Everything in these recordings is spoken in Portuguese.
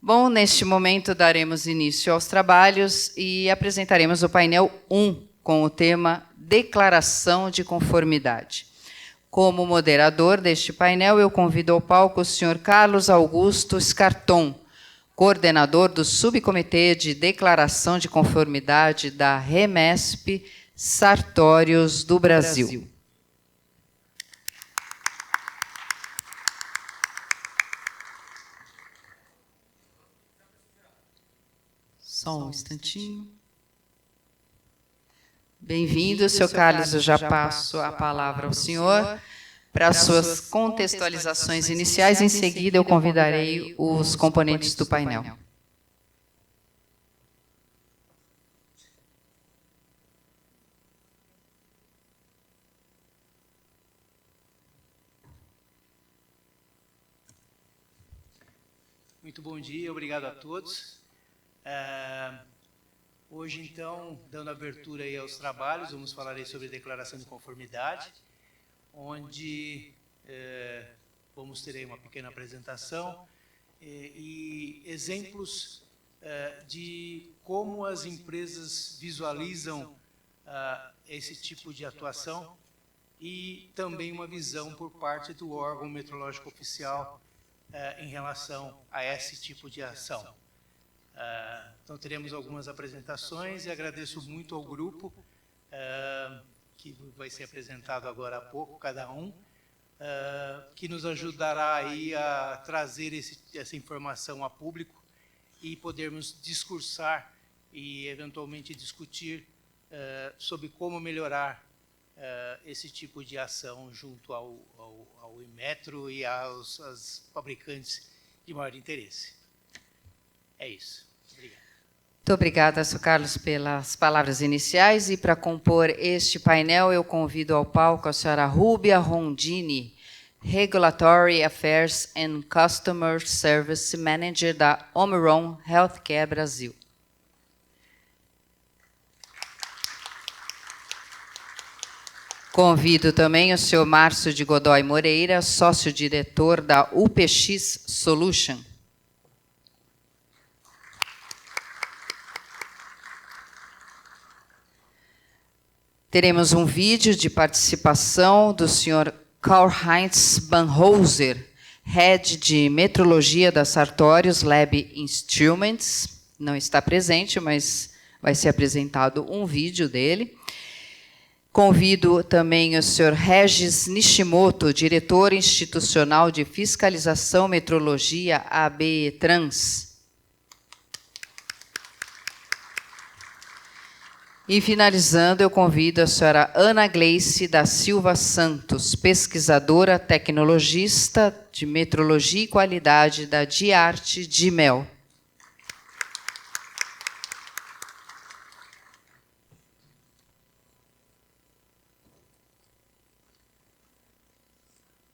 Bom, neste momento daremos início aos trabalhos e apresentaremos o painel 1, com o tema Declaração de Conformidade. Como moderador deste painel, eu convido ao palco o senhor Carlos Augusto Scarton, coordenador do Subcomitê de Declaração de Conformidade da REMESP Sartórios do Brasil. Só um instantinho. Bem-vindo, senhor Carlos. Eu já passo a palavra ao senhor para as suas contextualizações iniciais. Em seguida, eu convidarei os componentes do painel. Muito bom dia, obrigado a todos. Hoje, então, dando abertura aí aos trabalhos, vamos falar aí sobre declaração de conformidade, onde vamos ter aí uma pequena apresentação e exemplos de como as empresas visualizam esse tipo de atuação e também uma visão por parte do órgão metrológico oficial em relação a esse tipo de ação. Então, teremos algumas apresentações e agradeço muito ao grupo, que vai ser apresentado agora há pouco, cada um, que nos ajudará aí a trazer essa informação a público e podermos discursar e, eventualmente, discutir sobre como melhorar esse tipo de ação junto ao Inmetro e aos fabricantes de maior interesse. É isso. Obrigado. Muito obrigada, senhor Carlos, pelas palavras iniciais. E para compor este painel, eu convido ao palco a senhora Rúbia Rondini, Regulatory Affairs and Customer Service Manager da Omron Healthcare Brasil. Convido também o senhor Márcio de Godoy Moreira, sócio-diretor da UPX Solution. Teremos um vídeo de participação do senhor Karl-Heinz Banhauser, Head de Metrologia da Sartorius Lab Instruments. Não está presente, mas vai ser apresentado um vídeo dele. Convido também o senhor Regis Nishimoto, diretor institucional de Fiscalização Metrologia AB Trans. E, finalizando, eu convido a senhora Ana Gleice da Silva Santos, pesquisadora tecnologista de metrologia e qualidade da Diarte de Mel.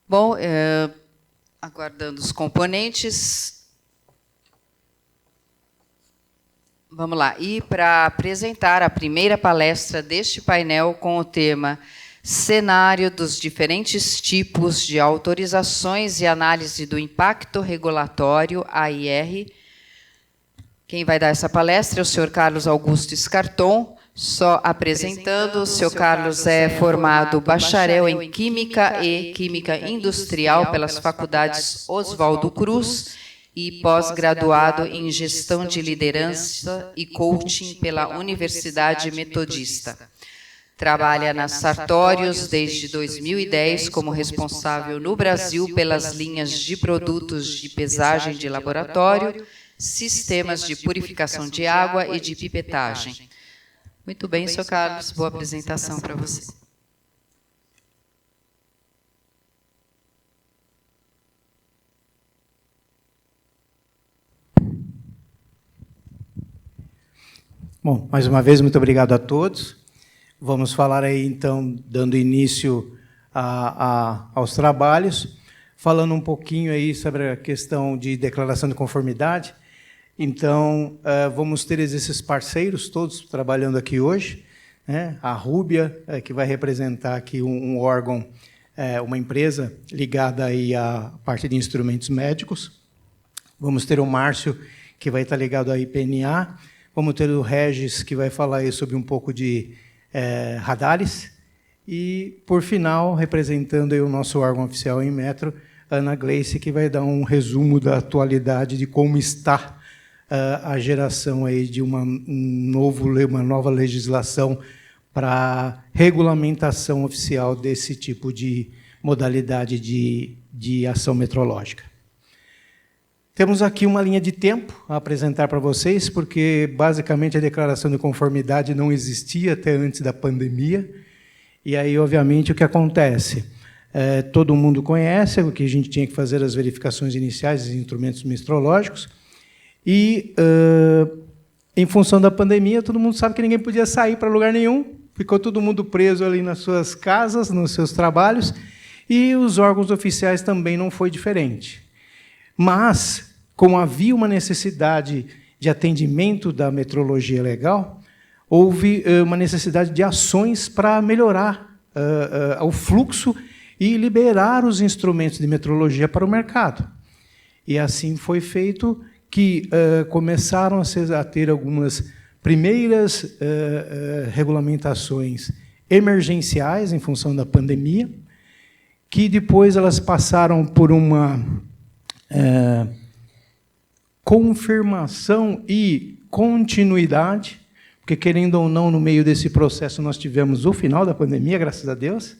Bom, aguardando os componentes. Vamos lá. E para apresentar a primeira palestra deste painel com o tema Cenário dos diferentes tipos de autorizações e análise do impacto regulatório, AIR. Quem vai dar essa palestra é o senhor Carlos Augusto Scarton. Só apresentando, o senhor Carlos é formado bacharel em Química e Química Industrial pelas faculdades Oswaldo Cruz e pós-graduado em Gestão de Liderança e Coaching pela Universidade Metodista. Trabalha na Sartorius desde 2010 como responsável no Brasil pelas linhas de produtos de pesagem de laboratório, sistemas de purificação de água e de pipetagem. Muito bem, senhor Carlos, boa apresentação para você. Bom, mais uma vez, muito obrigado a todos. Vamos falar aí, então, dando início aos trabalhos, falando um pouquinho aí sobre a questão de declaração de conformidade. Então, vamos ter esses parceiros todos trabalhando aqui hoje, né? A Rúbia, que vai representar aqui um órgão, uma empresa ligada aí à parte de instrumentos médicos. Vamos ter o Márcio, que vai estar ligado à IPNA. Vamos ter o Regis, que vai falar aí sobre um pouco de radares. E, por final, representando aí o nosso órgão oficial em metro, Ana Gleice, que vai dar um resumo da atualidade de como está a geração aí de uma nova legislação para regulamentação oficial desse tipo de modalidade de ação metrológica. Temos aqui uma linha de tempo a apresentar para vocês, porque, basicamente, a declaração de conformidade não existia até antes da pandemia. E aí, obviamente, o que acontece? Todo mundo conhece o que a gente tinha que fazer, as verificações iniciais dos instrumentos metrológicos, e, em função da pandemia, todo mundo sabe que ninguém podia sair para lugar nenhum, ficou todo mundo preso ali nas suas casas, nos seus trabalhos, e os órgãos oficiais também não foi diferente. Mas, como havia uma necessidade de atendimento da metrologia legal, houve uma necessidade de ações para melhorar o fluxo e liberar os instrumentos de metrologia para o mercado. E assim foi feito que começaram a ter algumas primeiras regulamentações emergenciais em função da pandemia, que depois elas passaram por uma confirmação e continuidade, porque, querendo ou não, no meio desse processo, nós tivemos o final da pandemia, graças a Deus,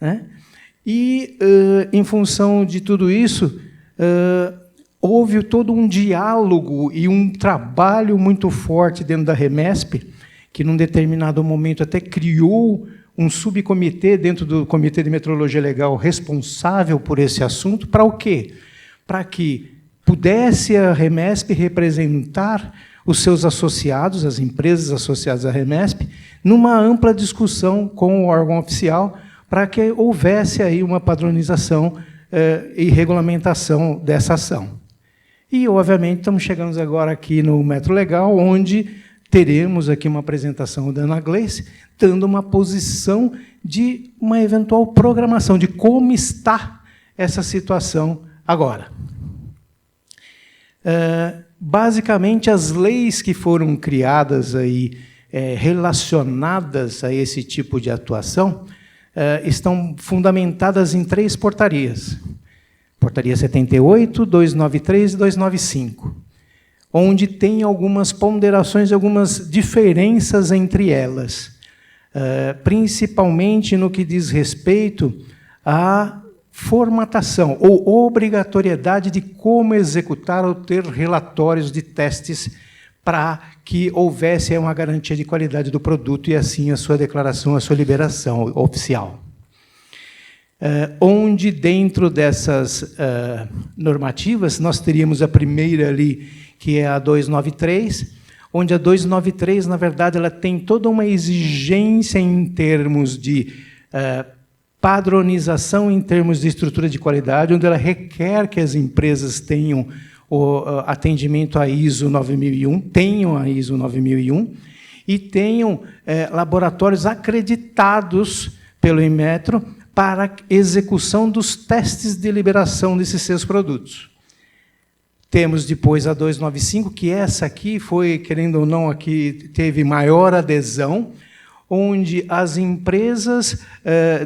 né? E, em função de tudo isso, houve todo um diálogo e um trabalho muito forte dentro da Remesp, que, num determinado momento, até criou um subcomitê dentro do Comitê de Metrologia Legal responsável por esse assunto. Para o quê? Para que pudesse a Remesp representar os seus associados, as empresas associadas à Remesp, numa ampla discussão com o órgão oficial, para que houvesse aí uma padronização e regulamentação dessa ação. E, obviamente, estamos chegando agora aqui no Metro Legal, onde teremos aqui uma apresentação da Ana Gleice, dando uma posição de uma eventual programação, de como está essa situação agora. Basicamente, as leis que foram criadas aí, relacionadas a esse tipo de atuação, estão fundamentadas em 3 portarias. Portaria 78, 293 e 295, onde tem algumas ponderações e algumas diferenças entre elas, principalmente no que diz respeito à formatação ou obrigatoriedade de como executar ou ter relatórios de testes para que houvesse uma garantia de qualidade do produto e, assim, a sua declaração, a sua liberação oficial. Onde, dentro dessas normativas, nós teríamos a primeira ali, que é a 293, onde a 293, na verdade, ela tem toda uma exigência em termos de padronização, em termos de estrutura de qualidade, onde ela requer que as empresas tenham o atendimento à ISO 9001, tenham a ISO 9001, e tenham laboratórios acreditados pelo Inmetro para a execução dos testes de liberação desses seus produtos. Temos depois a 295, que essa aqui foi, querendo ou não, aqui teve maior adesão, onde as empresas,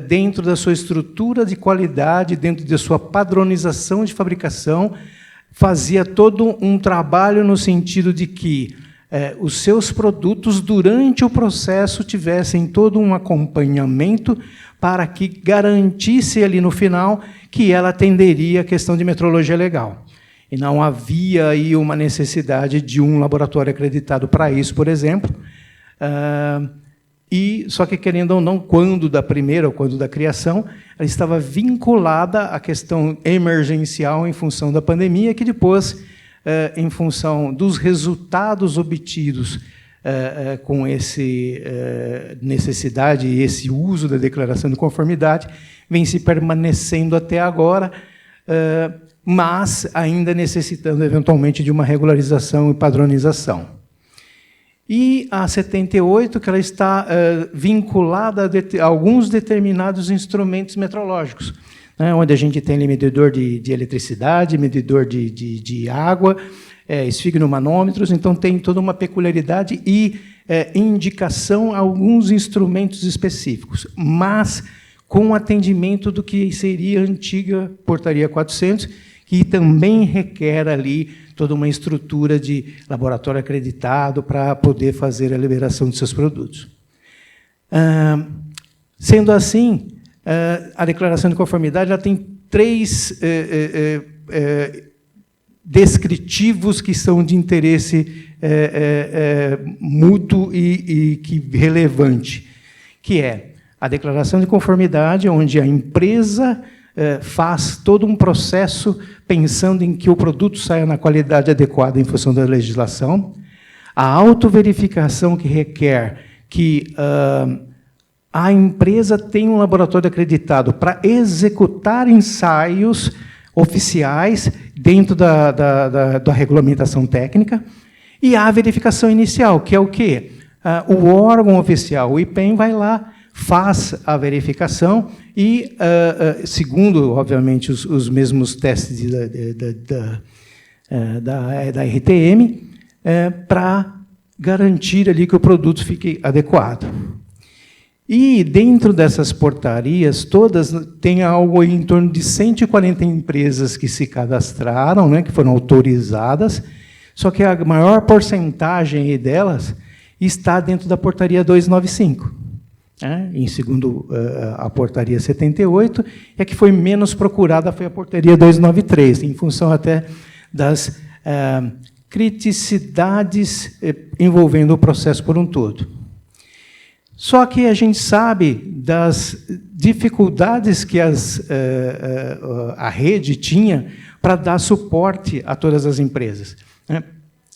dentro da sua estrutura de qualidade, dentro da sua padronização de fabricação, fazia todo um trabalho no sentido de que os seus produtos, durante o processo, tivessem todo um acompanhamento para que garantisse ali no final que ela atenderia a questão de metrologia legal. E não havia aí uma necessidade de um laboratório acreditado para isso, por exemplo. Só que, querendo ou não, quando da primeira ou quando da criação, ela estava vinculada à questão emergencial em função da pandemia, que depois, em função dos resultados obtidos com essa necessidade e esse uso da declaração de conformidade, vem se permanecendo até agora, mas ainda necessitando, eventualmente, de uma regularização e padronização. E a 78, que ela está vinculada a alguns determinados instrumentos metrológicos, né, onde a gente tem ali medidor de eletricidade, medidor de água, esfigmomanômetros, então tem toda uma peculiaridade e indicação a alguns instrumentos específicos, mas com atendimento do que seria a antiga Portaria 400, que também requer ali toda uma estrutura de laboratório acreditado para poder fazer a liberação de seus produtos. Sendo assim, a declaração de conformidade ela tem 3 descritivos que são de interesse mútuo e que relevante, que é a declaração de conformidade, onde a empresa faz todo um processo pensando em que o produto saia na qualidade adequada em função da legislação, a autoverificação que requer que a empresa tenha um laboratório acreditado para executar ensaios oficiais dentro da regulamentação técnica, e a verificação inicial, que é o quê? O órgão oficial, o IPEM, vai lá, faz a verificação e, segundo, obviamente, os mesmos testes da RTM, para garantir ali que o produto fique adequado. E, dentro dessas portarias, todas tem algo em torno de 140 empresas que se cadastraram, né, que foram autorizadas, só que a maior porcentagem delas está dentro da portaria 295. Em segundo, a portaria 78, e a que foi menos procurada foi a portaria 293, em função até das criticidades envolvendo o processo por um todo. Só que a gente sabe das dificuldades que a rede tinha para dar suporte a todas as empresas, né?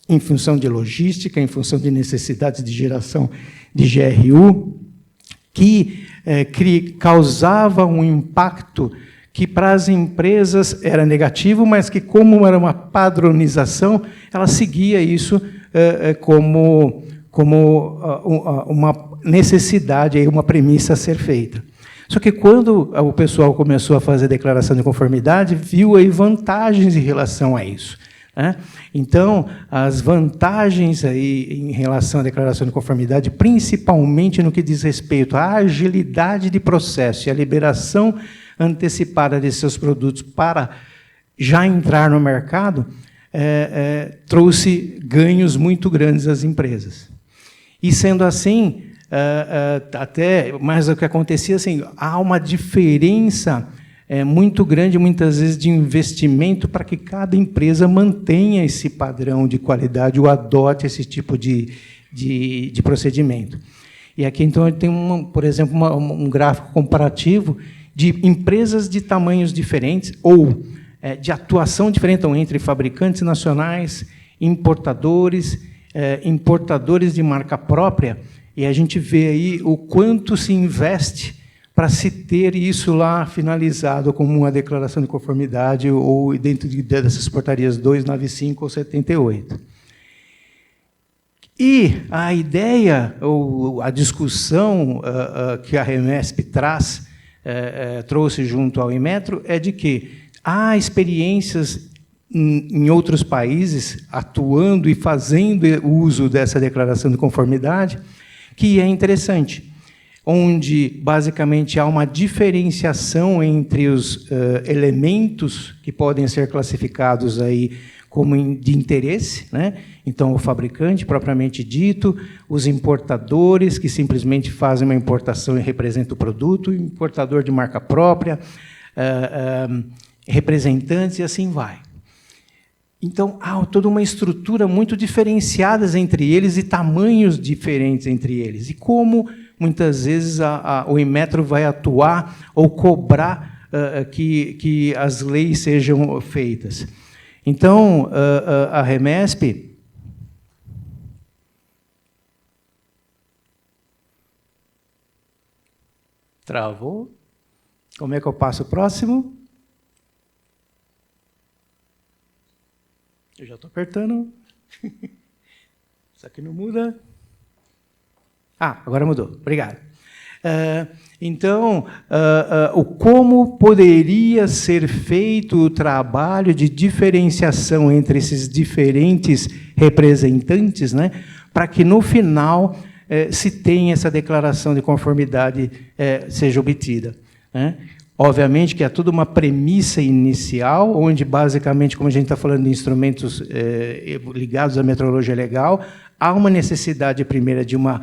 Em função de logística, em função de necessidades de geração de GRU, que causava um impacto que para as empresas era negativo, mas que, como era uma padronização, ela seguia isso como uma necessidade, uma premissa a ser feita. Só que, quando o pessoal começou a fazer a declaração de conformidade, viu aí vantagens em relação a isso, né? Então, as vantagens aí em relação à declaração de conformidade, principalmente no que diz respeito à agilidade de processo e à liberação antecipada de seus produtos para já entrar no mercado, trouxe ganhos muito grandes às empresas. E, sendo assim, mas o que acontecia, assim, há uma diferença muito grande, muitas vezes, de investimento para que cada empresa mantenha esse padrão de qualidade ou adote esse tipo de procedimento. E aqui, então, tem, por exemplo, um gráfico comparativo de empresas de tamanhos diferentes ou de atuação diferente, então, entre fabricantes nacionais, importadores de marca própria, e a gente vê aí o quanto se investe para se ter isso lá finalizado como uma declaração de conformidade ou dentro dessas portarias 295 ou 78. E a ideia, ou a discussão que a REMESP trouxe junto ao Inmetro é de que há experiências em outros países atuando e fazendo uso dessa declaração de conformidade, que é interessante, onde, basicamente, há uma diferenciação entre os elementos que podem ser classificados aí como de interesse, né? Então, o fabricante, propriamente dito, os importadores, que simplesmente fazem uma importação e representam o produto, o importador de marca própria, representantes, e assim vai. Então, há toda uma estrutura muito diferenciada entre eles e tamanhos diferentes entre eles. E como, muitas vezes, o Inmetro vai atuar ou cobrar que as leis sejam feitas. Então, a REMESP travou. Como é que eu passo o próximo? Eu já estou apertando. Isso aqui não muda. Agora mudou. Obrigado. Então, como poderia ser feito o trabalho de diferenciação entre esses diferentes representantes, né, para que, no final, se tenha essa declaração de conformidade seja obtida, né? Obviamente que é tudo uma premissa inicial, onde, basicamente, como a gente está falando de instrumentos ligados à metrologia legal, há uma necessidade primeira de uma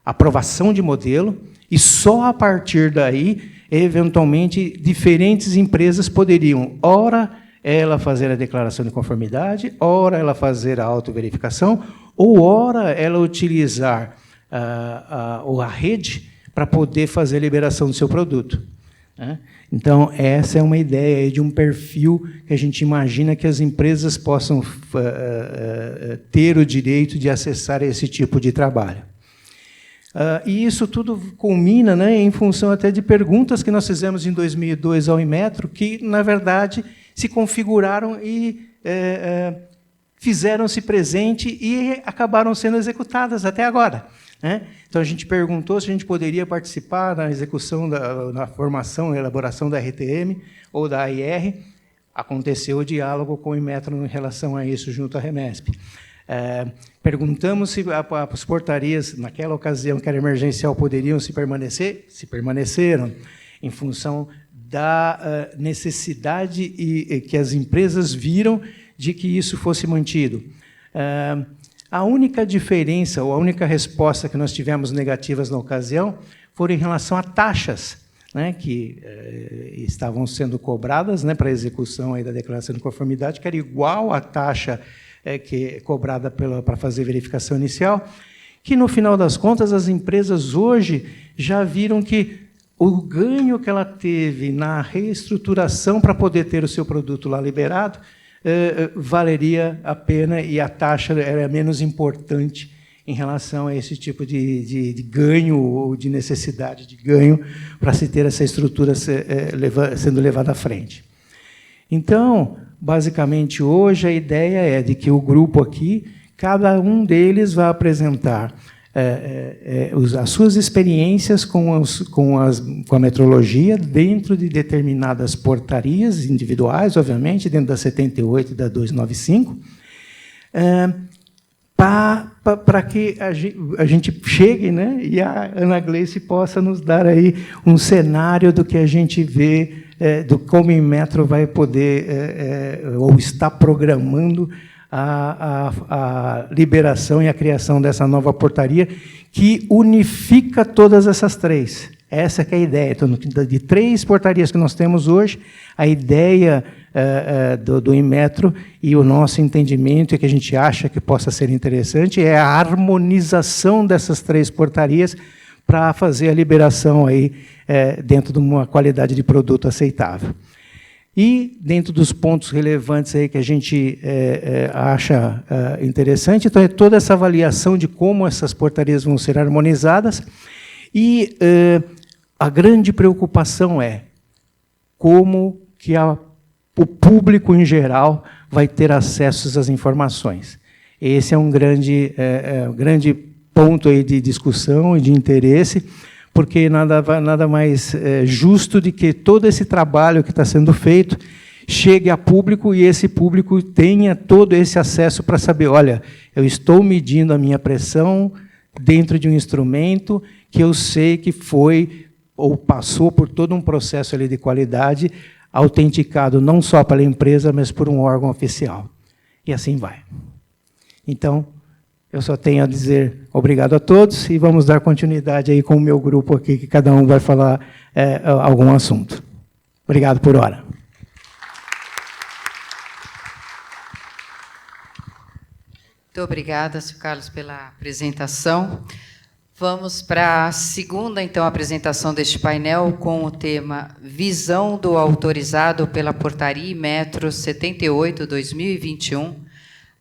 aprovação de modelo, e só a partir daí, eventualmente, diferentes empresas poderiam, ora, ela fazer a declaração de conformidade, ora, ela fazer a autoverificação, ou, ora, ela utilizar a rede para poder fazer a liberação do seu produto. Então, essa é uma ideia de um perfil que a gente imagina que as empresas possam ter o direito de acessar esse tipo de trabalho. E isso tudo culmina, né, em função até de perguntas que nós fizemos em 2002 ao Inmetro, que, na verdade, se configuraram e fizeram-se presente e acabaram sendo executadas até agora, né? Então, a gente perguntou se a gente poderia participar na execução, na formação e elaboração da RTM ou da AIR. Aconteceu o diálogo com o Inmetro em relação a isso, junto à Remesp. Perguntamos se as portarias, naquela ocasião, que era emergencial, poderiam se permanecer. Se permaneceram, em função da necessidade que as empresas viram de que isso fosse mantido. A única diferença, ou a única resposta que nós tivemos negativas na ocasião, foram em relação a taxas, né, que estavam sendo cobradas, né, para a execução aí da declaração de conformidade, que era igual à taxa que é cobrada para fazer verificação inicial, que, no final das contas, as empresas hoje já viram que o ganho que ela teve na reestruturação para poder ter o seu produto lá liberado valeria a pena, e a taxa era menos importante em relação a esse tipo de ganho ou de necessidade de ganho para se ter essa estrutura sendo levada à frente. Então, basicamente, hoje, a ideia é de que o grupo aqui, cada um deles vai apresentar as suas experiências com a metrologia dentro de determinadas portarias individuais, obviamente, dentro da 78 e da 295, para que a gente chegue, né, e a Ana Gleice possa nos dar aí um cenário do que a gente vê, do como o Inmetro vai poder, ou está programando, a liberação e a criação dessa nova portaria, que unifica todas essas três. Essa que é a ideia. Então, de 3 portarias que nós temos hoje, a ideia do Inmetro e o nosso entendimento, e que a gente acha que possa ser interessante, é a harmonização dessas 3 portarias para fazer a liberação aí, dentro de uma qualidade de produto aceitável. E, dentro dos pontos relevantes aí que a gente acha interessante, então, é toda essa avaliação de como essas portarias vão ser harmonizadas, e a grande preocupação é como que o público, em geral, vai ter acesso às informações. Esse é um grande ponto aí de discussão e de interesse, porque nada mais justo de que todo esse trabalho que está sendo feito chegue a público e esse público tenha todo esse acesso para saber, olha, eu estou medindo a minha pressão dentro de um instrumento que eu sei que foi ou passou por todo um processo ali de qualidade, autenticado não só pela empresa, mas por um órgão oficial. E assim vai. Então, eu só tenho a dizer obrigado a todos e vamos dar continuidade aí com o meu grupo aqui, que cada um vai falar algum assunto. Obrigado por hora. Muito obrigada, Sr. Carlos, pela apresentação. Vamos para a segunda, então, apresentação deste painel com o tema Visão do autorizado pela Portaria Inmetro 78/2021.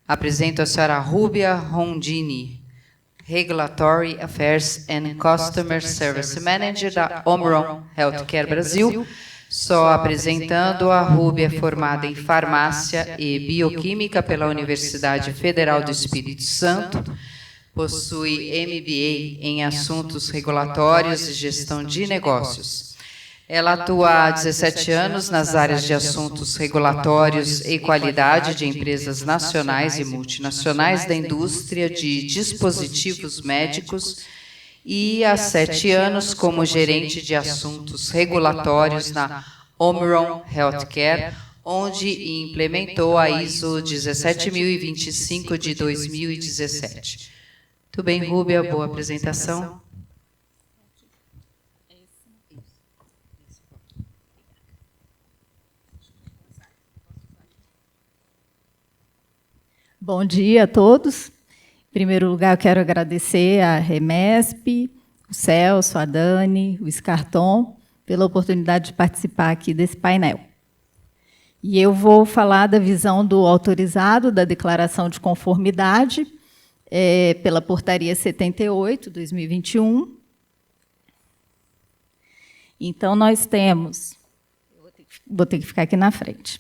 Apresento a senhora Rúbia Rondini, Regulatory Affairs and Customer Service Manager da Omron Healthcare Brasil. Só apresentando, a Rúbia é formada em Farmácia e Bioquímica pela Universidade Federal do Espírito Santo, Possui MBA em Assuntos Regulatórios e Gestão de Negócios. Ela atua há 17 anos nas áreas de assuntos regulatórios e qualidade de empresas nacionais e multinacionais da indústria de dispositivos médicos e há 7 anos como gerente de assuntos regulatórios na Omron Healthcare, onde implementou a ISO 17025 de 2017. Tudo bem, Rúbia? Boa apresentação. Bom dia a todos. Em primeiro lugar, eu quero agradecer à Remesp, o Celso, a Dani, o Scarton, pela oportunidade de participar aqui desse painel. E eu vou falar da visão do autorizado da declaração de conformidade pela Portaria 78, 2021. Então, nós temos... Vou ter que ficar aqui na frente.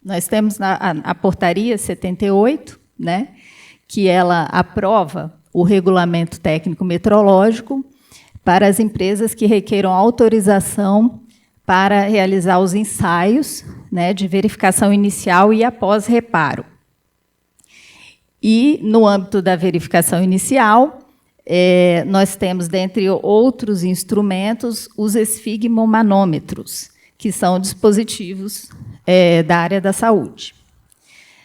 Nós temos a Portaria 78, né, que ela aprova o regulamento técnico metrológico para as empresas que requeiram autorização para realizar os ensaios, né, de verificação inicial e após reparo. E, no âmbito da verificação inicial, nós temos, dentre outros instrumentos, os esfigmomanômetros, que são dispositivos da área da saúde.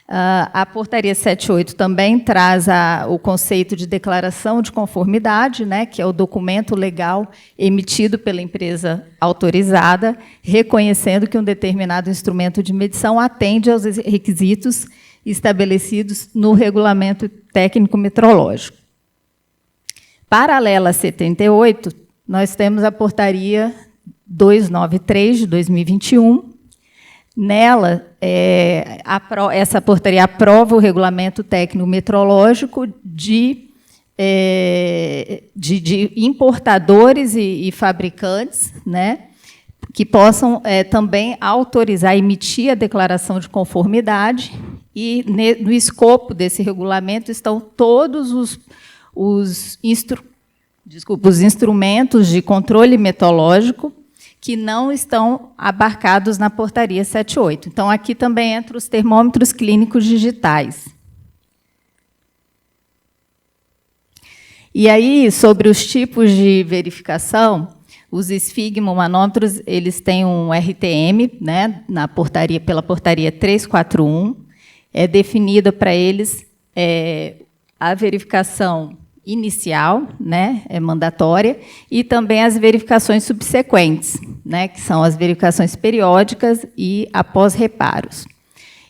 A Portaria 78 também traz o conceito de declaração de conformidade, né, que é o documento legal emitido pela empresa autorizada, reconhecendo que um determinado instrumento de medição atende aos requisitos estabelecidos no regulamento técnico metrológico. Paralela a 78, nós temos a Portaria 293, de 2021. Nela, essa portaria aprova o regulamento técnico metrológico de importadores e fabricantes, né, que possam também autorizar, emitir a declaração de conformidade, e no escopo desse regulamento estão todos os instrumentos de controle metrológico que não estão abarcados na Portaria 78. Então, aqui também entram os termômetros clínicos digitais. E aí, sobre os tipos de verificação, os esfigmomanômetros, eles têm um RTM, né, pela Portaria 341, é definida para eles a verificação inicial, né, é mandatória, e também as verificações subsequentes, né, que são as verificações periódicas e após reparos.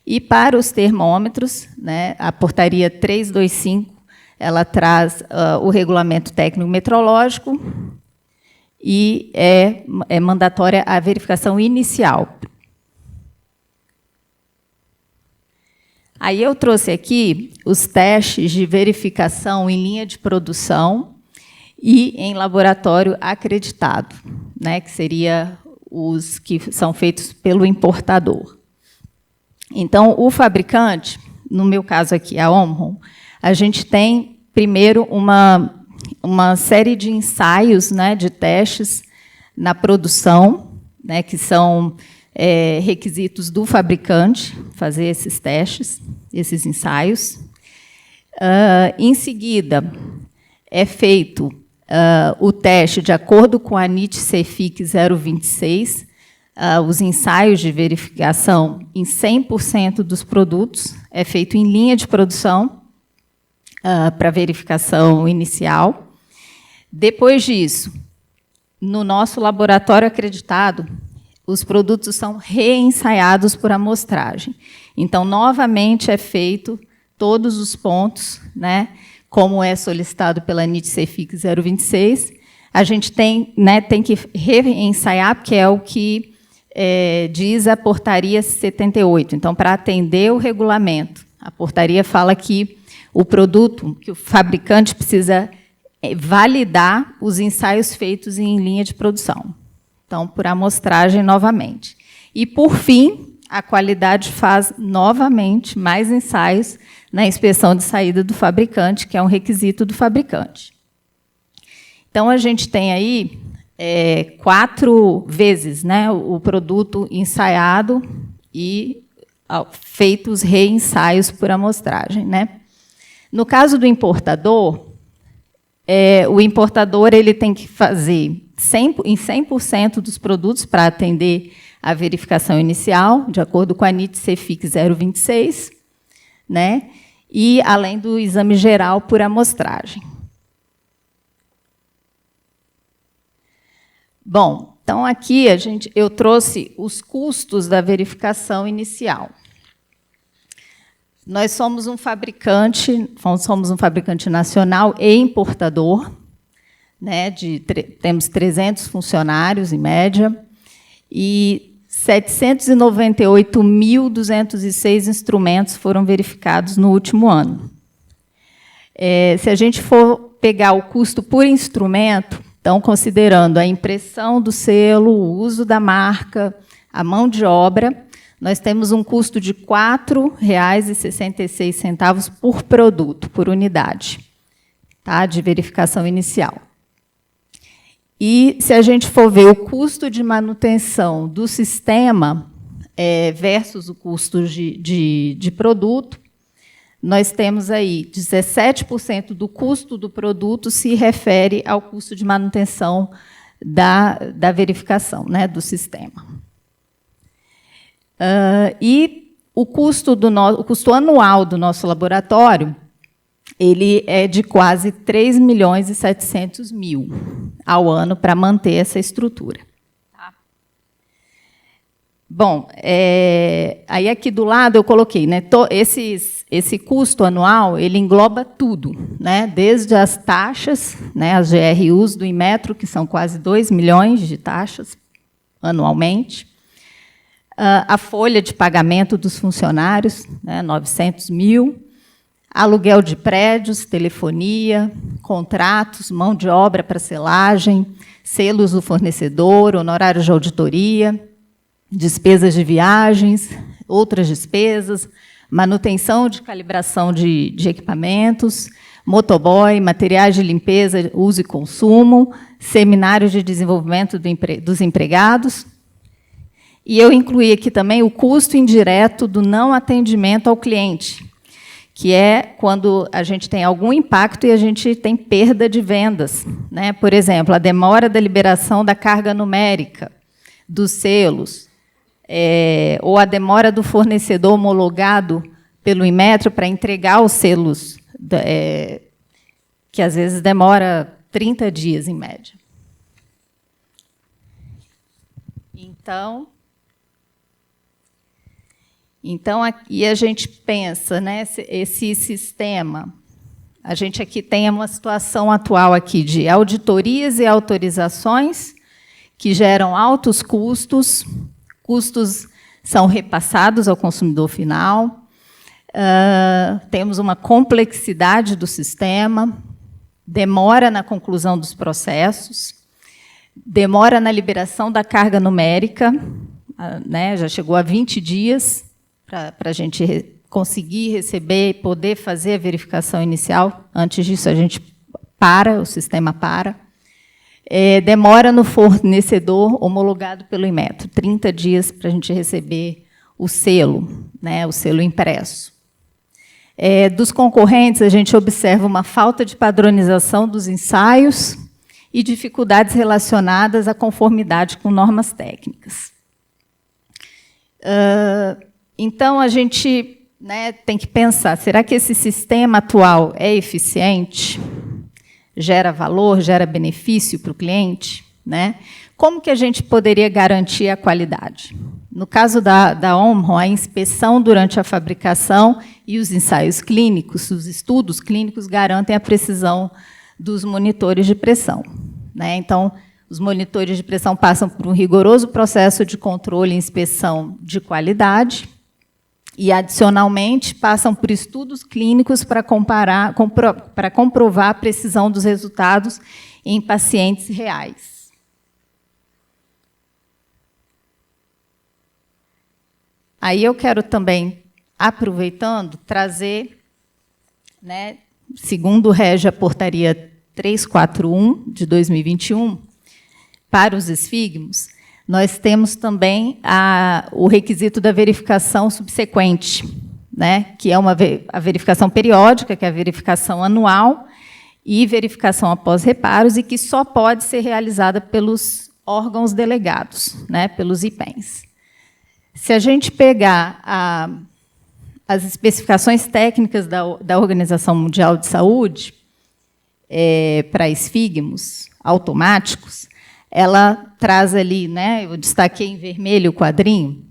E para os termômetros, né, a Portaria 325, ela traz o regulamento técnico metrológico e é mandatória a verificação inicial. Aí eu trouxe aqui os testes de verificação em linha de produção e em laboratório acreditado, né, que seria os que são feitos pelo importador. Então, o fabricante, no meu caso aqui, a Omron, a gente tem, primeiro, uma série de ensaios, né, de testes na produção, né, que são requisitos do fabricante fazer esses testes, esses ensaios. Em seguida, é feito o teste de acordo com a NIT CEFIC 026, os ensaios de verificação em 100% dos produtos, é feito em linha de produção para verificação inicial. Depois disso, no nosso laboratório acreditado, os produtos são reensaiados por amostragem. Então, novamente, é feito todos os pontos, né, como é solicitado pela NIT CEFIC 026. A gente tem que reensaiar, porque é o que diz a Portaria 78. Então, para atender o regulamento, a portaria fala que o produto, que o fabricante precisa validar os ensaios feitos em linha de produção. Então, por amostragem novamente. E, por fim, a qualidade faz novamente mais ensaios na inspeção de saída do fabricante, que é um requisito do fabricante. Então, a gente tem aí 4 vezes, né, o produto ensaiado e feitos reensaios por amostragem, né? No caso do importador, o importador ele tem que fazer em 100% dos produtos para atender a verificação inicial, de acordo com a NIT CEFIC 026, né? E além do exame geral por amostragem. Bom, então aqui eu trouxe os custos da verificação inicial. Nós somos um fabricante nacional e importador, né, temos 300 funcionários, em média, e 798.206 instrumentos foram verificados no último ano. Se a gente for pegar o custo por instrumento, então, considerando a impressão do selo, o uso da marca, a mão de obra, nós temos um custo de R$ 4,66 por produto, por unidade, tá, de verificação inicial. E, se a gente for ver o custo de manutenção do sistema versus o custo de produto, nós temos aí 17% do custo do produto se refere ao custo de manutenção da verificação, né, do sistema. E o custo anual do nosso laboratório ele é de quase 3.700.000 ao ano para manter essa estrutura. Tá? Bom, aí aqui do lado eu coloquei, né, esse custo anual ele engloba tudo, né, desde as taxas, né, as GRUs do Inmetro, que são quase 2 milhões de taxas anualmente, a folha de pagamento dos funcionários, né, 900.000, aluguel de prédios, telefonia, contratos, mão de obra para selagem, selos do fornecedor, honorários de auditoria, despesas de viagens, outras despesas, manutenção de calibração de equipamentos, motoboy, materiais de limpeza, uso e consumo, seminários de desenvolvimento dos empregados. E eu incluí aqui também o custo indireto do não atendimento ao cliente, que é quando a gente tem algum impacto e a gente tem perda de vendas, né? Por exemplo, a demora da liberação da carga numérica dos selos, ou a demora do fornecedor homologado pelo Inmetro para entregar os selos, que às vezes demora 30 dias, em média. Então, aqui a gente pensa, né, esse sistema, a gente aqui tem uma situação atual aqui de auditorias e autorizações que geram altos custos, custos são repassados ao consumidor final, temos uma complexidade do sistema, demora na conclusão dos processos, demora na liberação da carga numérica, né, já chegou a 20 dias, para a gente conseguir receber e poder fazer a verificação inicial. Antes disso, a gente o sistema para. Demora no fornecedor homologado pelo Inmetro, 30 dias para a gente receber o selo, né, o selo impresso. Dos concorrentes, a gente observa uma falta de padronização dos ensaios e dificuldades relacionadas à conformidade com normas técnicas. Então, a gente, né, tem que pensar, será que esse sistema atual é eficiente? Gera valor, gera benefício para o cliente? Né? Como que a gente poderia garantir a qualidade? No caso da OMRO, a inspeção durante a fabricação e os ensaios clínicos, os estudos clínicos, garantem a precisão dos monitores de pressão. Né? Então, os monitores de pressão passam por um rigoroso processo de controle e inspeção de qualidade, e, adicionalmente, passam por estudos clínicos para comprovar a precisão dos resultados em pacientes reais. Aí eu quero também, aproveitando, trazer né, segundo rege a portaria 341 de 2021, para os esfigmos, nós temos também o requisito da verificação subsequente, né, que é a verificação periódica, que é a verificação anual, e verificação após reparos, e que só pode ser realizada pelos órgãos delegados, né, pelos IPENs. Se a gente pegar as especificações técnicas da Organização Mundial de Saúde, para esfigmos automáticos, ela traz ali, né, eu destaquei em vermelho o quadrinho,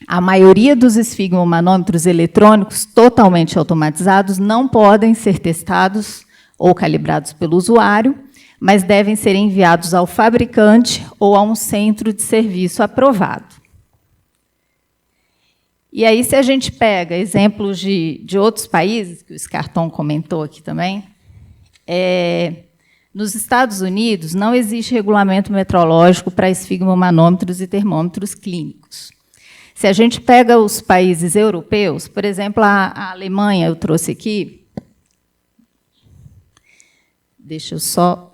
a maioria dos esfigmomanômetros eletrônicos totalmente automatizados não podem ser testados ou calibrados pelo usuário, mas devem ser enviados ao fabricante ou a um centro de serviço aprovado. E aí, se a gente pega exemplos de outros países, que o Scarton comentou aqui também, nos Estados Unidos não existe regulamento metrológico para esfigmomanômetros e termômetros clínicos. Se a gente pega os países europeus, por exemplo, a Alemanha, eu trouxe aqui. Deixa eu só,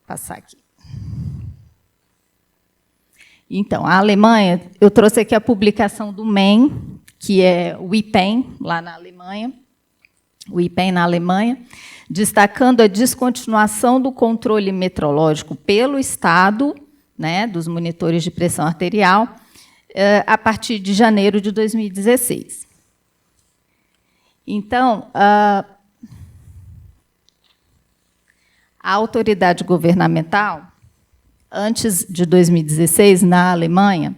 passar aqui. Então, a Alemanha, eu trouxe aqui a publicação do MEN, que é o IPEN, lá na Alemanha, o IPEN na Alemanha, destacando a descontinuação do controle metrológico pelo Estado, né, dos monitores de pressão arterial, a partir de janeiro de 2016. Então, a autoridade governamental, antes de 2016, na Alemanha,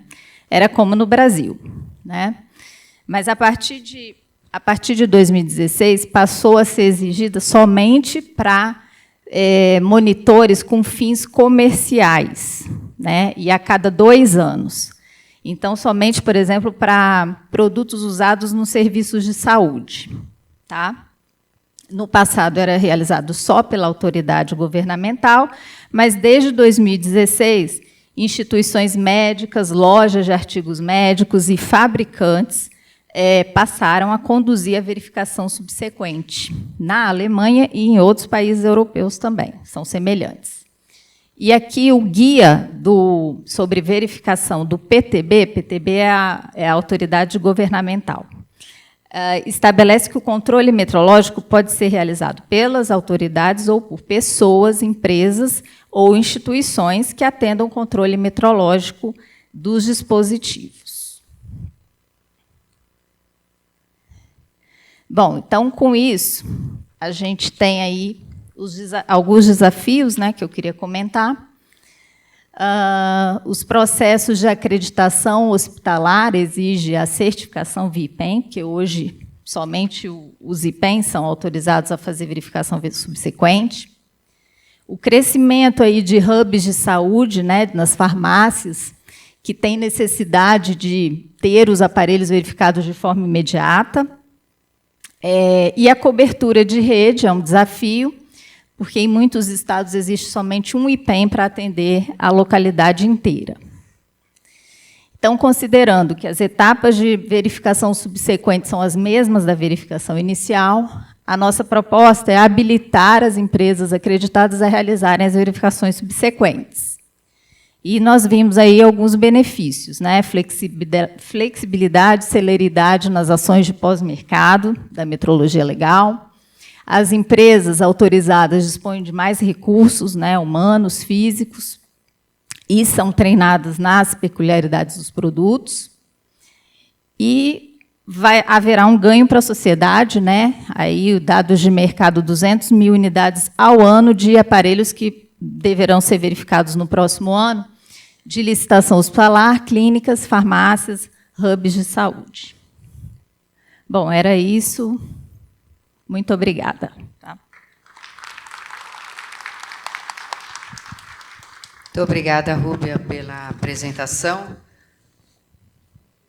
era como no Brasil, né? Mas, a partir de 2016, passou a ser exigida somente para monitores com fins comerciais, né? E a cada 2 anos. Então, somente, por exemplo, para produtos usados nos serviços de saúde. Tá? No passado, era realizado só pela autoridade governamental, mas, desde 2016, instituições médicas, lojas de artigos médicos e fabricantes passaram a conduzir a verificação subsequente, na Alemanha e em outros países europeus também, são semelhantes. E aqui o guia sobre verificação do PTB, PTB é a autoridade governamental, estabelece que o controle metrológico pode ser realizado pelas autoridades ou por pessoas, empresas ou instituições que atendam o controle metrológico dos dispositivos. Bom, então, com isso, a gente tem aí alguns desafios, né, que eu queria comentar. Os processos de acreditação hospitalar exigem a certificação via IPEN, que hoje somente os IPENs são autorizados a fazer verificação subsequente. O crescimento aí de hubs de saúde, né, nas farmácias, que tem necessidade de ter os aparelhos verificados de forma imediata. E a cobertura de rede é um desafio, porque em muitos estados existe somente um IPEN para atender a localidade inteira. Então, considerando que as etapas de verificação subsequente são as mesmas da verificação inicial, a nossa proposta é habilitar as empresas acreditadas a realizarem as verificações subsequentes. E nós vimos aí alguns benefícios, né? Flexibilidade, celeridade nas ações de pós-mercado, da metrologia legal. As empresas autorizadas dispõem de mais recursos, né, humanos, físicos, e são treinadas nas peculiaridades dos produtos. E haverá um ganho para a sociedade, né? Aí, dados de mercado, 200 mil unidades ao ano de aparelhos que deverão ser verificados no próximo ano, de licitação hospitalar, clínicas, farmácias, hubs de saúde. Bom, era isso. Muito obrigada. Tá? Muito obrigada, Rúbia, pela apresentação.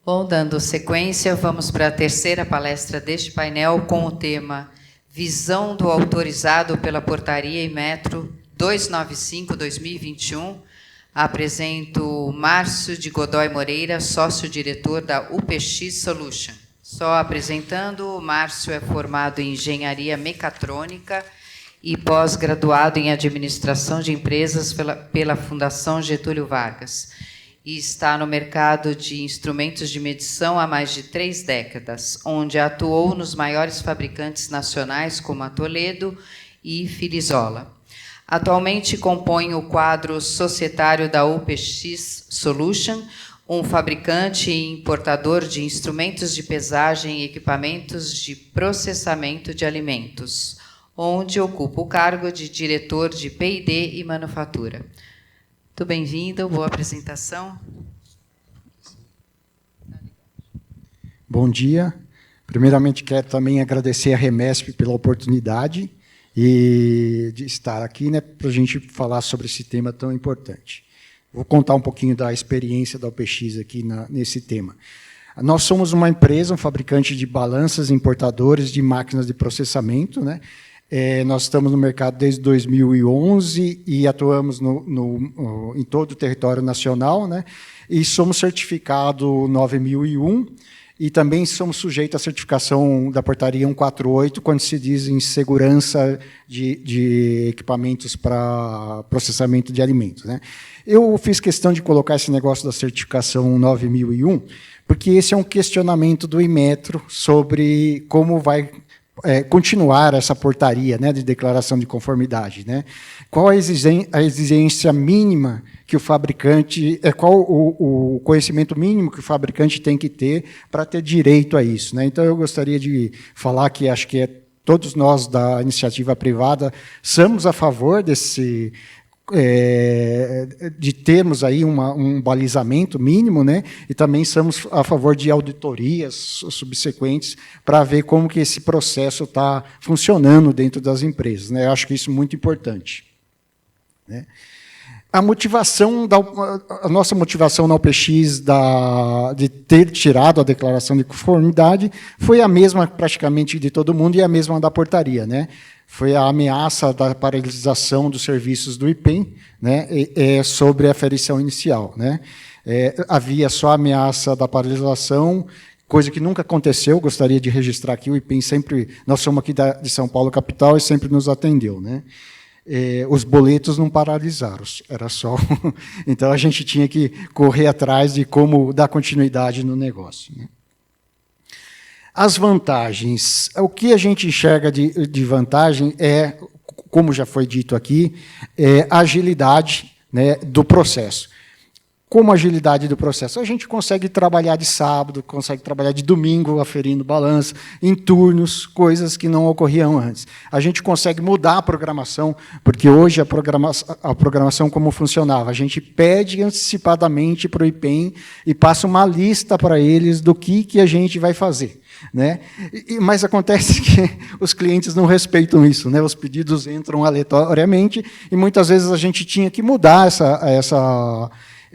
Bom, dando sequência, vamos para a terceira palestra deste painel com o tema Visão do autorizado pela Portaria e Metro 295/2021. Apresento Márcio de Godoy Moreira, sócio-diretor da UPX Solution. Só apresentando, o Márcio é formado em Engenharia Mecatrônica e pós-graduado em Administração de Empresas pela Fundação Getúlio Vargas. E está no mercado de instrumentos de medição há mais de 3 décadas, onde atuou nos maiores fabricantes nacionais, como a Toledo e Filisola. Atualmente compõe o quadro societário da UPX Solution, um fabricante e importador de instrumentos de pesagem e equipamentos de processamento de alimentos, onde ocupa o cargo de diretor de P&D e manufatura. Muito bem-vindo, boa apresentação. Bom dia. Primeiramente, quero também agradecer a Remesp pela oportunidade e de estar aqui, né, para a gente falar sobre esse tema tão importante. Vou contar um pouquinho da experiência da UPX aqui nesse tema. Nós somos uma empresa, um fabricante de balanças, importadores de máquinas de processamento, né? Nós estamos no mercado desde 2011 e atuamos em todo o território nacional, né? E somos certificado 9001 e também somos sujeitos à certificação da portaria 148, quando se diz em segurança de equipamentos para processamento de alimentos, né? Eu fiz questão de colocar esse negócio da certificação 9001, porque esse é um questionamento do Inmetro sobre como vai continuar essa portaria, né, de declaração de conformidade, né? Qual a exigência mínima que o fabricante, qual o conhecimento mínimo que o fabricante tem que ter para ter direito a isso, né? Então eu gostaria de falar que acho que todos nós da iniciativa privada somos a favor desse de termos aí um balizamento mínimo, né? E também somos a favor de auditorias subsequentes para ver como que esse processo está funcionando dentro das empresas, né? Eu acho que isso é muito importante, né? A nossa motivação na UPX de ter tirado a declaração de conformidade foi a mesma praticamente de todo mundo e a mesma da portaria, né? Foi a ameaça da paralisação dos serviços do IPEM, né, sobre a aferição inicial, né? Havia só a ameaça da paralisação, coisa que nunca aconteceu. Gostaria de registrar aqui, o IPEM sempre, nós somos aqui de São Paulo capital e sempre nos atendeu, né? Os boletos não paralisaram, era só. Então a gente tinha que correr atrás de como dar continuidade no negócio, né? As vantagens. O que a gente enxerga de vantagem como já foi dito aqui, a agilidade, né, do processo. Como a agilidade do processo? A gente consegue trabalhar de sábado, consegue trabalhar de domingo, aferindo balança, em turnos, coisas que não ocorriam antes. A gente consegue mudar a programação, porque hoje a programação como funcionava? A gente pede antecipadamente para o IPEM e passa uma lista para eles do que a gente vai fazer, né? Mas acontece que os clientes não respeitam isso, né? Os pedidos entram aleatoriamente e muitas vezes a gente tinha que mudar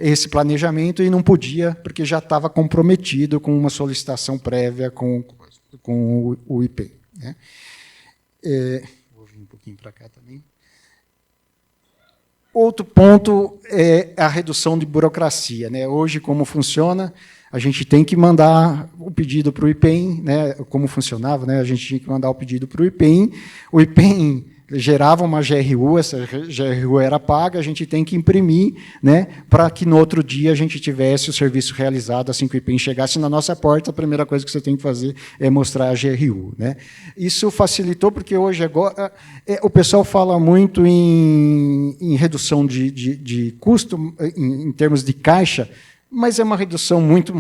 esse planejamento e não podia, porque já estava comprometido com uma solicitação prévia com o IP, né? Vou vir um pouquinho para cá também. Outro ponto é a redução de burocracia, né? Hoje, como funciona, a gente tem que mandar o pedido para o IPEM, né? Como funcionava, né? A gente tinha que mandar o pedido para o IPEM gerava uma GRU, essa GRU era paga, a gente tem que imprimir, né, para que no outro dia a gente tivesse o serviço realizado, assim que o IPEM chegasse na nossa porta, a primeira coisa que você tem que fazer é mostrar a GRU, né? Isso facilitou, porque hoje agora o pessoal fala muito em redução de custo, em termos de caixa, mas é uma redução muito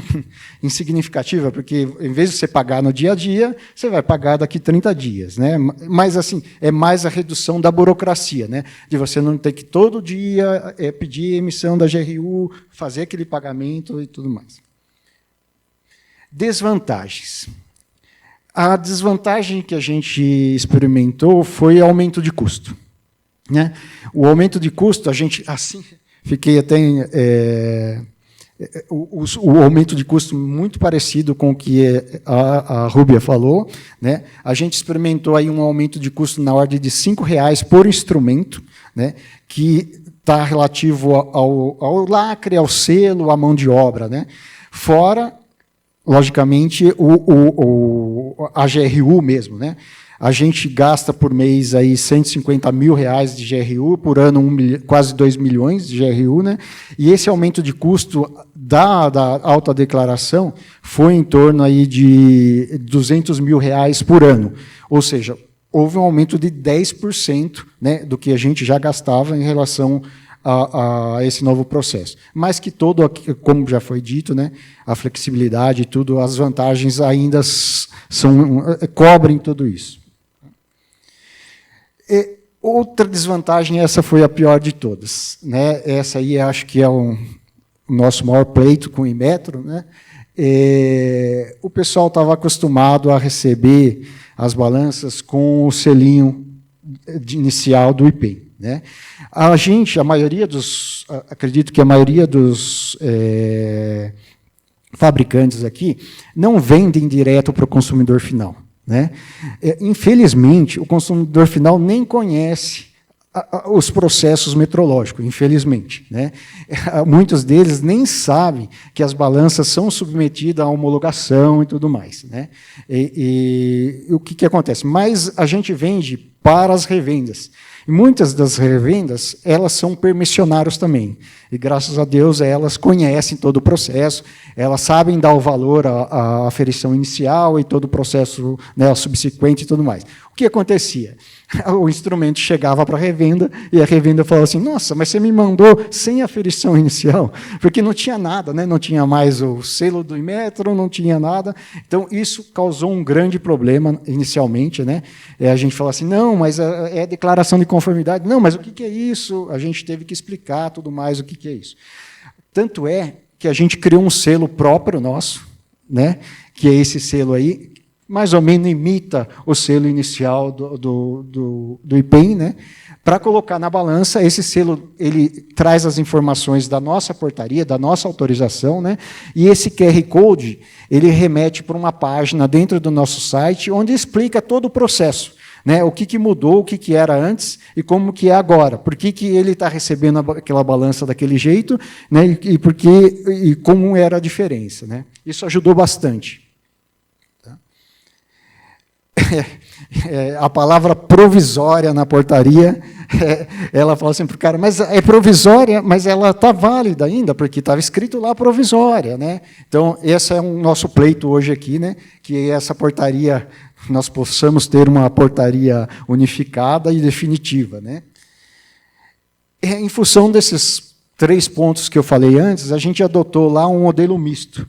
insignificativa, porque, em vez de você pagar no dia a dia, você vai pagar daqui 30 dias. Né? Mas, assim, é mais a redução da burocracia, né? De você não ter que, todo dia, pedir a emissão da GRU, fazer aquele pagamento e tudo mais. Desvantagens. A desvantagem que a gente experimentou foi aumento de custo, né? O aumento de custo, a gente... assim, fiquei até... o aumento de custo muito parecido com o que a Rúbia falou, né? A gente experimentou aí um aumento de custo na ordem de R$5 por instrumento, né? Que está relativo ao lacre, ao selo, à mão de obra, né? Fora logicamente, a GRU mesmo, né? A gente gasta por mês aí R$150 mil de GRU, por ano quase 2 milhões de GRU, né? E esse aumento de custo da autodeclaração foi em torno aí de R$200 mil por ano. Ou seja, houve um aumento de 10%, né, do que a gente já gastava em relação a esse novo processo. Mas que todo, como já foi dito, né, a flexibilidade e tudo, as vantagens ainda cobrem tudo isso. E outra desvantagem, essa foi a pior de todas, né? Essa aí acho que é o nosso maior pleito com o Inmetro, né? O pessoal estava acostumado a receber as balanças com o selinho inicial do IPEM, né? Acredito que a maioria dos fabricantes aqui não vendem direto para o consumidor final, né? Infelizmente, o consumidor final nem conhece os processos metrológicos, infelizmente, né? Muitos deles nem sabem que as balanças são submetidas à homologação e tudo mais, né? E o que acontece? Mas a gente vende para as revendas. E muitas das revendas, elas são permissionários também. E, graças a Deus, elas conhecem todo o processo, elas sabem dar o valor à aferição inicial e todo o processo, né, subsequente e tudo mais. O que acontecia? O instrumento chegava para a revenda e a revenda falava assim, nossa, mas você me mandou sem aferição inicial, porque não tinha nada, né? Não tinha mais o selo do Inmetro, não tinha nada. Então, isso causou um grande problema inicialmente, né? A gente falou assim, não, mas é declaração de conformidade. Não, mas o que é isso? A gente teve que explicar tudo mais o que é isso. Tanto é que a gente criou um selo próprio nosso, né? Que é esse selo aí, mais ou menos imita o selo inicial do IPEM, né? Para colocar na balança, esse selo ele traz as informações da nossa portaria, da nossa autorização, né? E esse QR Code ele remete para uma página dentro do nosso site, onde explica todo o processo, né? O que mudou, o que era antes e como que é agora. Por que ele está recebendo aquela balança daquele jeito, né? E como era a diferença, né? Isso ajudou bastante. A palavra provisória na portaria, ela fala assim para o cara, mas é provisória, mas ela está válida ainda, porque estava escrito lá provisória, né? Então, esse é um nosso pleito hoje aqui, né? Que essa portaria, nós possamos ter uma portaria unificada e definitiva, né? Em função desses 3 pontos que eu falei antes, a gente adotou lá um modelo misto.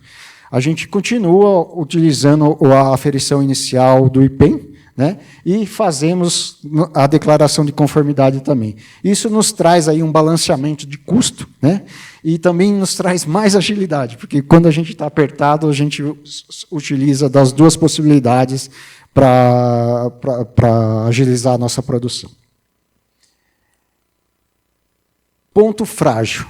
A gente continua utilizando a aferição inicial do IPEM, né, e fazemos a declaração de conformidade também. Isso nos traz aí um balanceamento de custo, né, e também nos traz mais agilidade, porque quando a gente está apertado, a gente utiliza das 2 possibilidades para agilizar a nossa produção. Ponto frágil.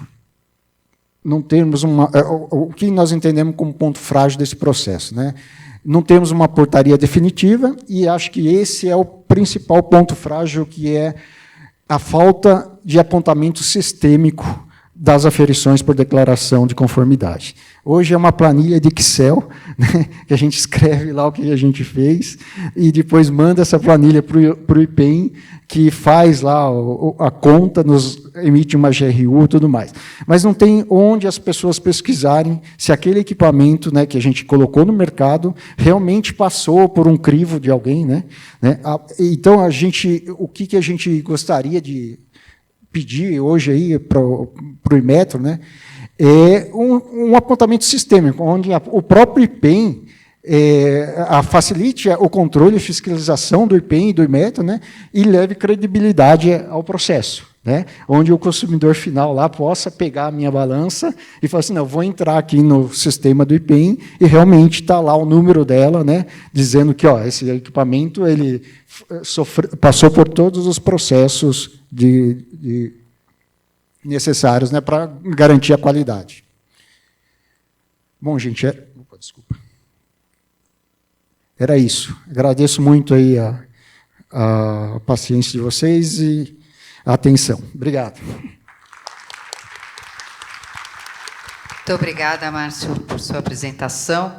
Não temos o que nós entendemos como ponto frágil desse processo, né? Não temos uma portaria definitiva e acho que esse é o principal ponto frágil, que é a falta de apontamento sistêmico das aferições por declaração de conformidade. Hoje é uma planilha de Excel, né, que a gente escreve lá o que a gente fez e depois manda essa planilha para o IPEM, que faz lá a conta, nos emite uma GRU e tudo mais. Mas não tem onde as pessoas pesquisarem se aquele equipamento, né, que a gente colocou no mercado realmente passou por um crivo de alguém, né? Então, o que a gente gostaria de pedir hoje aí para o Inmetro, né, é um apontamento sistêmico, onde o próprio IPEM facilite o controle e fiscalização do IPEM e do Inmetro, né, e leve credibilidade ao processo, né, onde o consumidor final lá possa pegar a minha balança e falar assim, não, vou entrar aqui no sistema do IPEM e realmente está lá o número dela, né, dizendo que esse equipamento ele passou por todos os processos necessários, né, para garantir a qualidade. Bom, gente, desculpa. Era isso. Agradeço muito aí a paciência de vocês e a atenção. Obrigado. Muito obrigada, Márcio, por sua apresentação.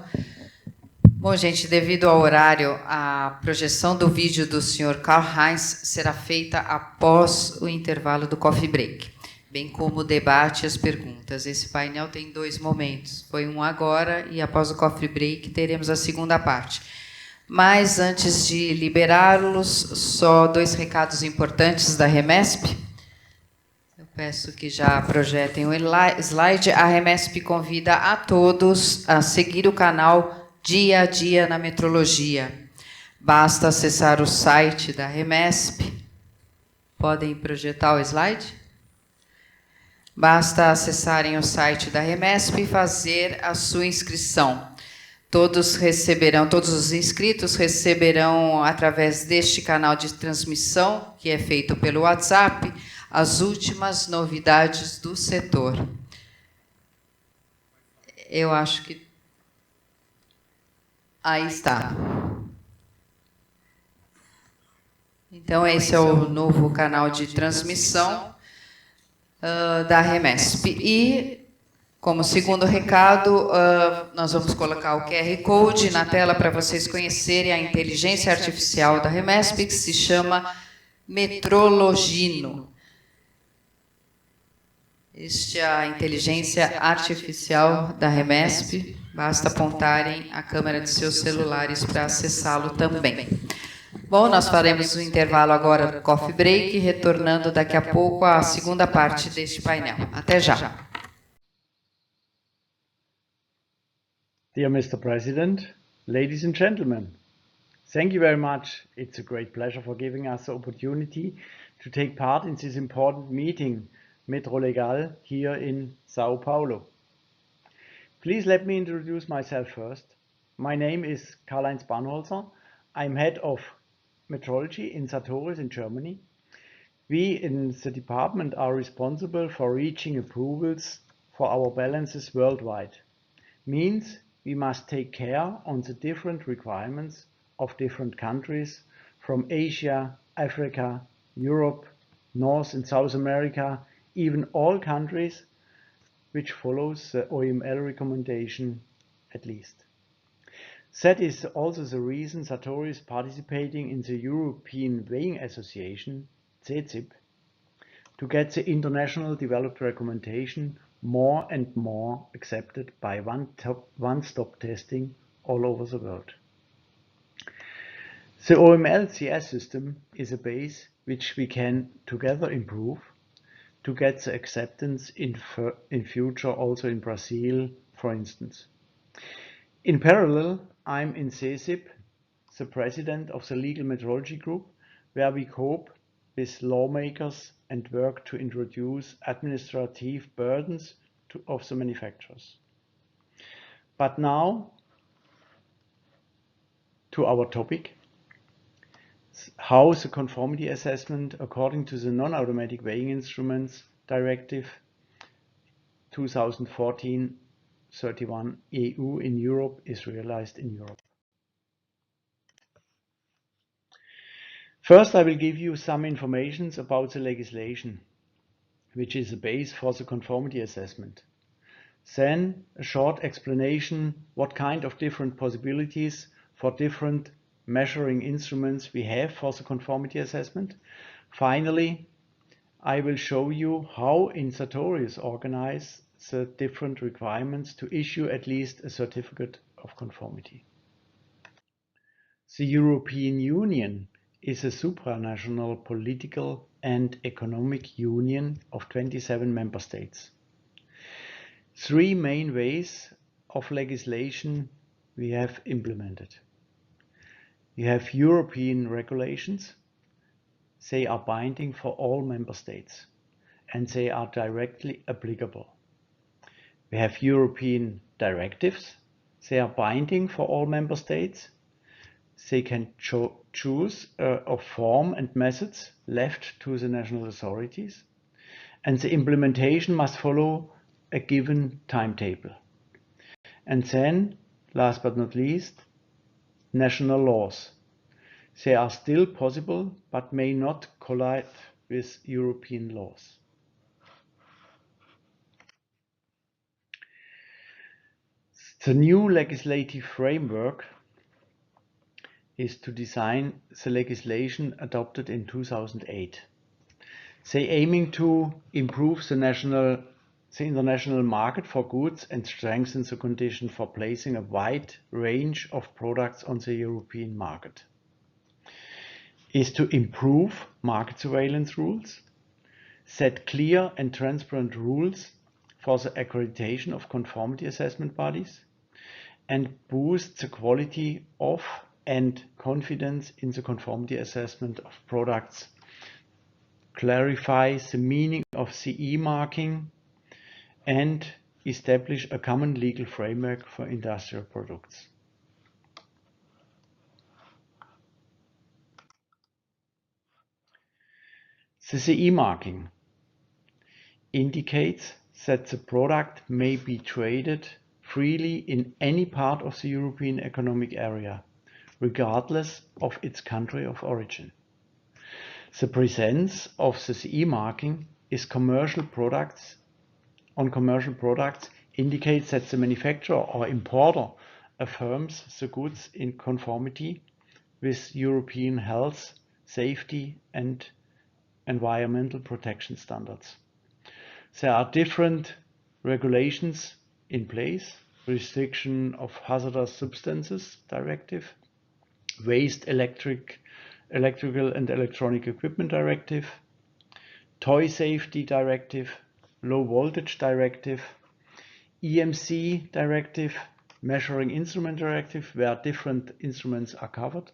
Bom, gente, devido ao horário, a projeção do vídeo do Sr. Karl-Heinz será feita após o intervalo do coffee break, bem como o debate e as perguntas. Esse painel tem 2 momentos. Foi um agora e após o coffee break teremos a segunda parte. Mas antes de liberá-los, só 2 recados importantes da Remesp. Eu peço que já projetem o slide. A Remesp convida a todos a seguir o canal Dia a Dia na Metrologia. Basta acessar o site da Remesp. Podem projetar o slide? Basta acessarem o site da Remesp e fazer a sua inscrição. Todos os inscritos receberão, através deste canal de transmissão, que é feito pelo WhatsApp, as últimas novidades do setor. Eu acho que... Aí está. Então, esse é o novo canal de transmissão da Remesp. E, como segundo recado, nós vamos colocar o QR Code na tela para vocês conhecerem a inteligência artificial da Remesp, que se chama Metrologino. Esta é a inteligência artificial da Remesp. Basta apontarem a câmera de seus celulares para acessá-lo também. Bom, nós faremos o intervalo agora do coffee break, retornando daqui a pouco à segunda parte deste painel. Até já. Dear Mr. President, ladies and gentlemen, thank you very much. It's a great pleasure for giving us the opportunity to take part in this important meeting, Metrolegal, here in Sao Paulo. Please let me introduce myself first. My name is Karl-Heinz Barnholzer. I'm head of metrology in Sartorius in Germany. We in the department are responsible for reaching approvals for our balances worldwide. Means we must take care on the different requirements of different countries from Asia, Africa, Europe, North and South America, even all countries which follows the OML recommendation at least. That is also the reason Sartorius is participating in the European Weighing Association, CECIP, to get the international developed recommendation more and more accepted by one-stop testing all over the world. The OML CS system is a base which we can together improve to get the acceptance in future also in Brazil, for instance. In parallel, I'm in CECIP, the president of the Legal Metrology Group, where we cope with lawmakers and work to introduce administrative burdens of the manufacturers. But now, to our topic, how the conformity assessment according to the Non-Automatic Weighing Instruments Directive 2014/31 EU in Europe is realized in Europe. First, I will give you some information about the legislation, which is the base for the conformity assessment. Then, a short explanation what kind of different possibilities for different measuring instruments we have for the conformity assessment. Finally, I will show you how in Sartorius organize the different requirements to issue at least a certificate of conformity. The European Union is a supranational political and economic union of 27 member states. 3 main ways of legislation we have implemented. We have European regulations. They are binding for all member states and they are directly applicable. We have European directives. They are binding for all member states. They can choose of form and methods left to the national authorities, and the implementation must follow a given timetable. And then, last but not least, national laws. They are still possible, but may not collide with European laws. The new legislative framework is to design the legislation adopted in 2008. They aiming to improve the international market for goods and strengthen the condition for placing a wide range of products on the European market. Is to improve market surveillance rules, set clear and transparent rules for the accreditation of conformity assessment bodies, and boost the quality of and confidence in the conformity assessment of products, clarify the meaning of CE marking, and establish a common legal framework for industrial products. The CE marking indicates that the product may be traded freely in any part of the European Economic Area, regardless of its country of origin. The presence of the CE marking is commercial products indicates that the manufacturer or importer affirms the goods in conformity with European health, safety, and environmental protection standards. There are different regulations in place: Restriction of Hazardous Substances Directive, Waste Electrical and Electronic Equipment Directive, Toy Safety Directive, Low Voltage Directive, EMC Directive, Measuring Instrument Directive, where different instruments are covered,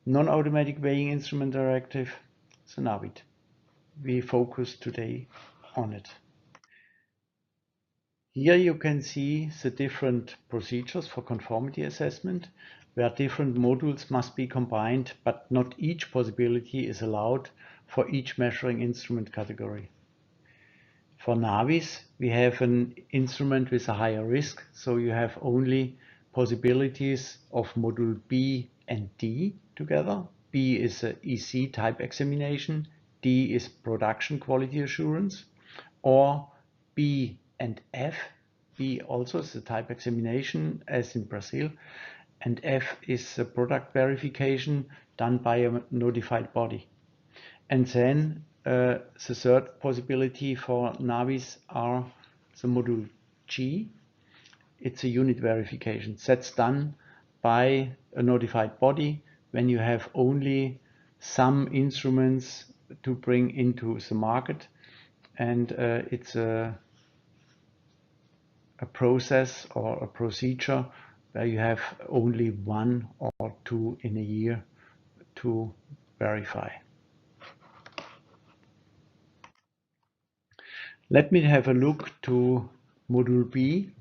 Non-Automatic Weighing Instrument Directive, the NAVID. We focus today on it. Here you can see the different procedures for conformity assessment, where different modules must be combined, but not each possibility is allowed for each measuring instrument category. For NAVIS, we have an instrument with a higher risk, so you have only possibilities of module B and D together. B is a EC type examination, D is production quality assurance, or B and F. B also is a type examination as in Brazil, and F is a product verification done by a notified body. And then the third possibility for NAVIS are the module G. It's a unit verification. That's done by a notified body when you have only some instruments to bring into the market, and it's a process or a procedure where you have only one or two in a year to verify. Let me have a look to module B.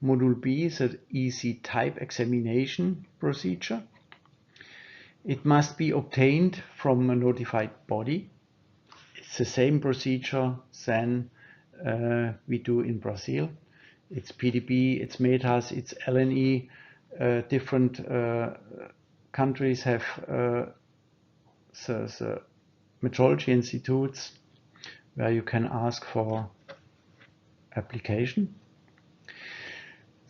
Module B is an EC type examination procedure. It must be obtained from a notified body. It's the same procedure than we do in Brazil. It's PDB, it's METAS, it's LNE. Different countries have the metrology institutes where you can ask for application.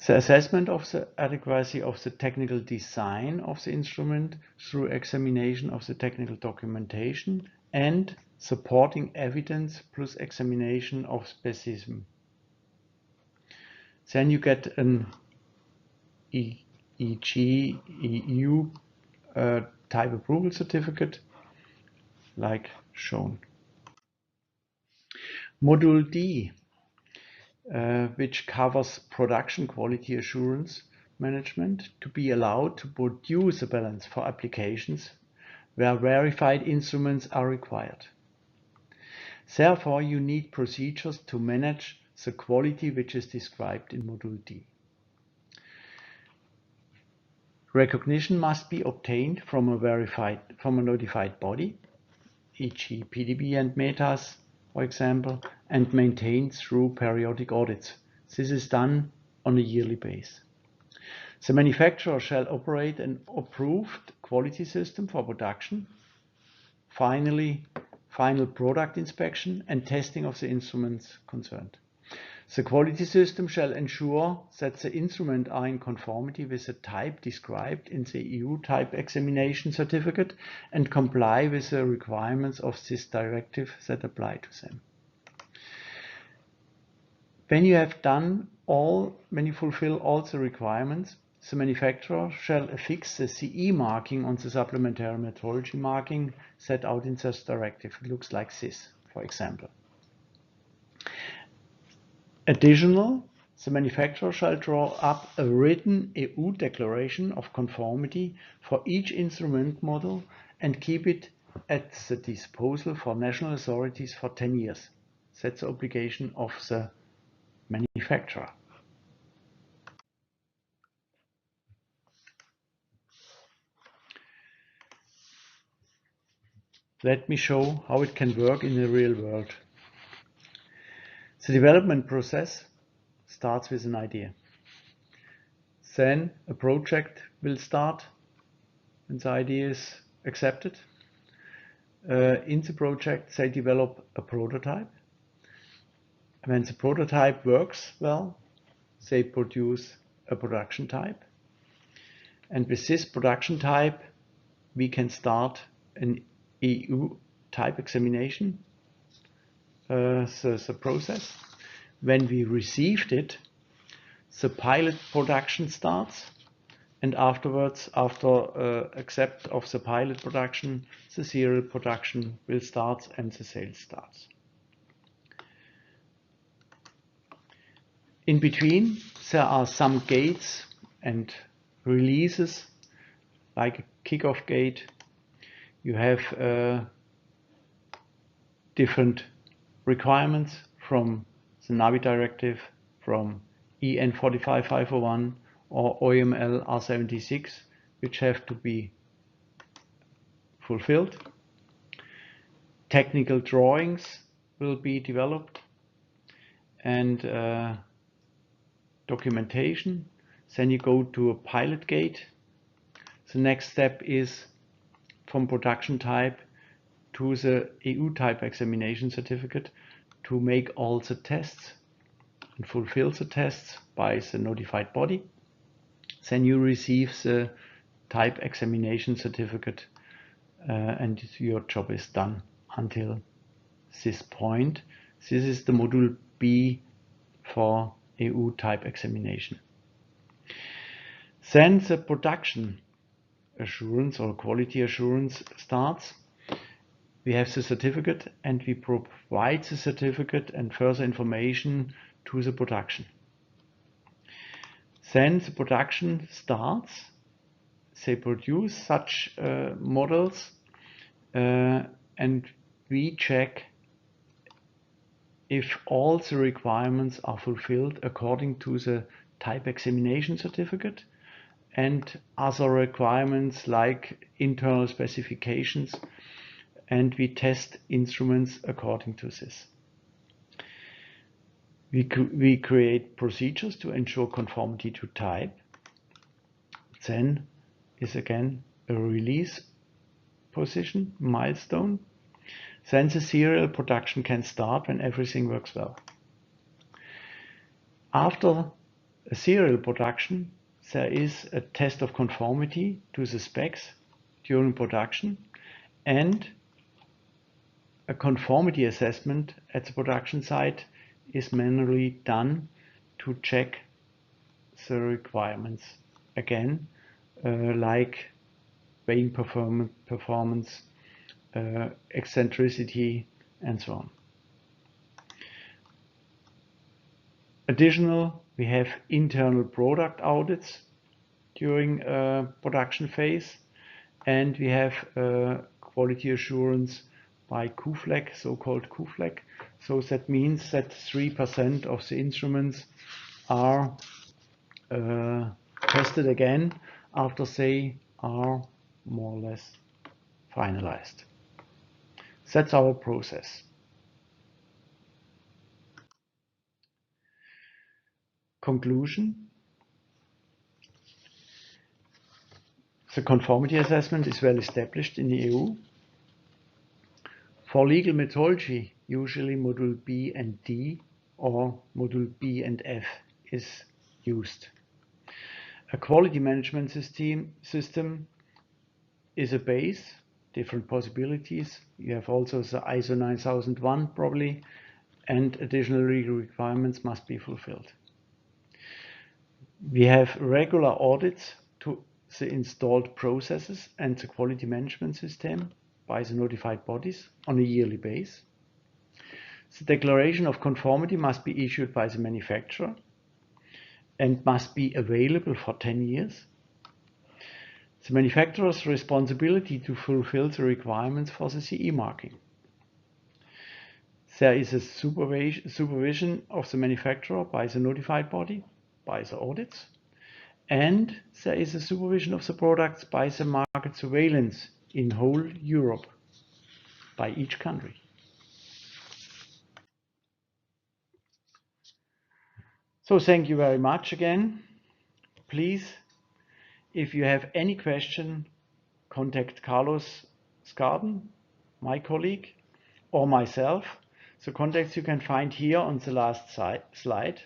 The assessment of the adequacy of the technical design of the instrument through examination of the technical documentation and supporting evidence plus examination of specimen. Then you get an EG EU type approval certificate like shown. Module D, which covers production quality assurance management, to be allowed to produce a balance for applications where verified instruments are required. Therefore, you need procedures to manage the quality which is described in Module D. Recognition must be obtained from a notified body, e.g. PDB and METAS, for example, and maintained through periodic audits. This is done on a yearly basis. The manufacturer shall operate an approved quality system for production. Finally, final product inspection and testing of the instruments concerned. The quality system shall ensure that the instruments are in conformity with the type described in the EU type examination certificate and comply with the requirements of this directive that apply to them. When you fulfill all the requirements, the manufacturer shall affix the CE marking on the supplementary metrology marking set out in this directive. It looks like this, for example. Additional, the manufacturer shall draw up a written EU declaration of conformity for each instrument model and keep it at the disposal for national authorities for 10 years. That's the obligation of the manufacturer. Let me show how it can work in the real world. The development process starts with an idea. Then a project will start when the idea is accepted. In the project, they develop a prototype. When the prototype works well, they produce a production type. And with this production type, we can start an EU type examination, the process. When we received it, the pilot production starts, and afterwards, after accept of the pilot production, the serial production will start and the sales starts. In between, there are some gates and releases, like a kickoff gate. You have different requirements from the NAVI directive, from EN 45501 or OML R76, which have to be fulfilled. Technical drawings will be developed and documentation. Then you go to a pilot gate. The next step is from production type to the EU type examination certificate to make all the tests and fulfill the tests by the notified body. Then you receive the type examination certificate and your job is done until this point. This is the module B for EU type examination. Then the production assurance or quality assurance starts. We have the certificate and we provide the certificate and further information to the production. Then the production starts. They produce such models and we check if all the requirements are fulfilled according to the type examination certificate and other requirements like internal specifications, and we test instruments according to this. We create procedures to ensure conformity to type. Then is again a release position, milestone. Then the serial production can start when everything works well. After a serial production, there is a test of conformity to the specs during production and a conformity assessment at the production site is manually done to check the requirements again, like weighing performance, eccentricity, and so on. Additional, we have internal product audits during production phase, and we have quality assurance by QFLEC, so-called QFLEC. So that means that 3% of the instruments are tested again after they are more or less finalized. That's our process. Conclusion. The conformity assessment is well established in the EU. For legal metrology, usually module B and D or module B and F is used. A quality management system is a base, different possibilities. You have also the ISO 9001 probably, and additional legal requirements must be fulfilled. We have regular audits to the installed processes and the quality management system by the notified bodies on a yearly basis. The declaration of conformity must be issued by the manufacturer and must be available for 10 years. The manufacturer's responsibility to fulfill the requirements for the CE marking. There is a supervision of the manufacturer by the notified body, by the audits, and there is a supervision of the products by the market surveillance in whole Europe, by each country. So thank you very much again. Please, if you have any question, contact Carlos Scarden, my colleague, or myself. The contacts you can find here on the last slide.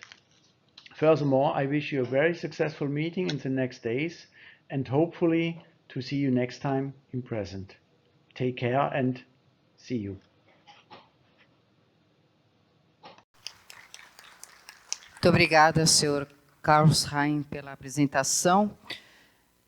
Furthermore, I wish you a very successful meeting in the next days and hopefully to see you next time in present. Take care and see you. Muito obrigada, Sr. Carlos Rain, pela apresentação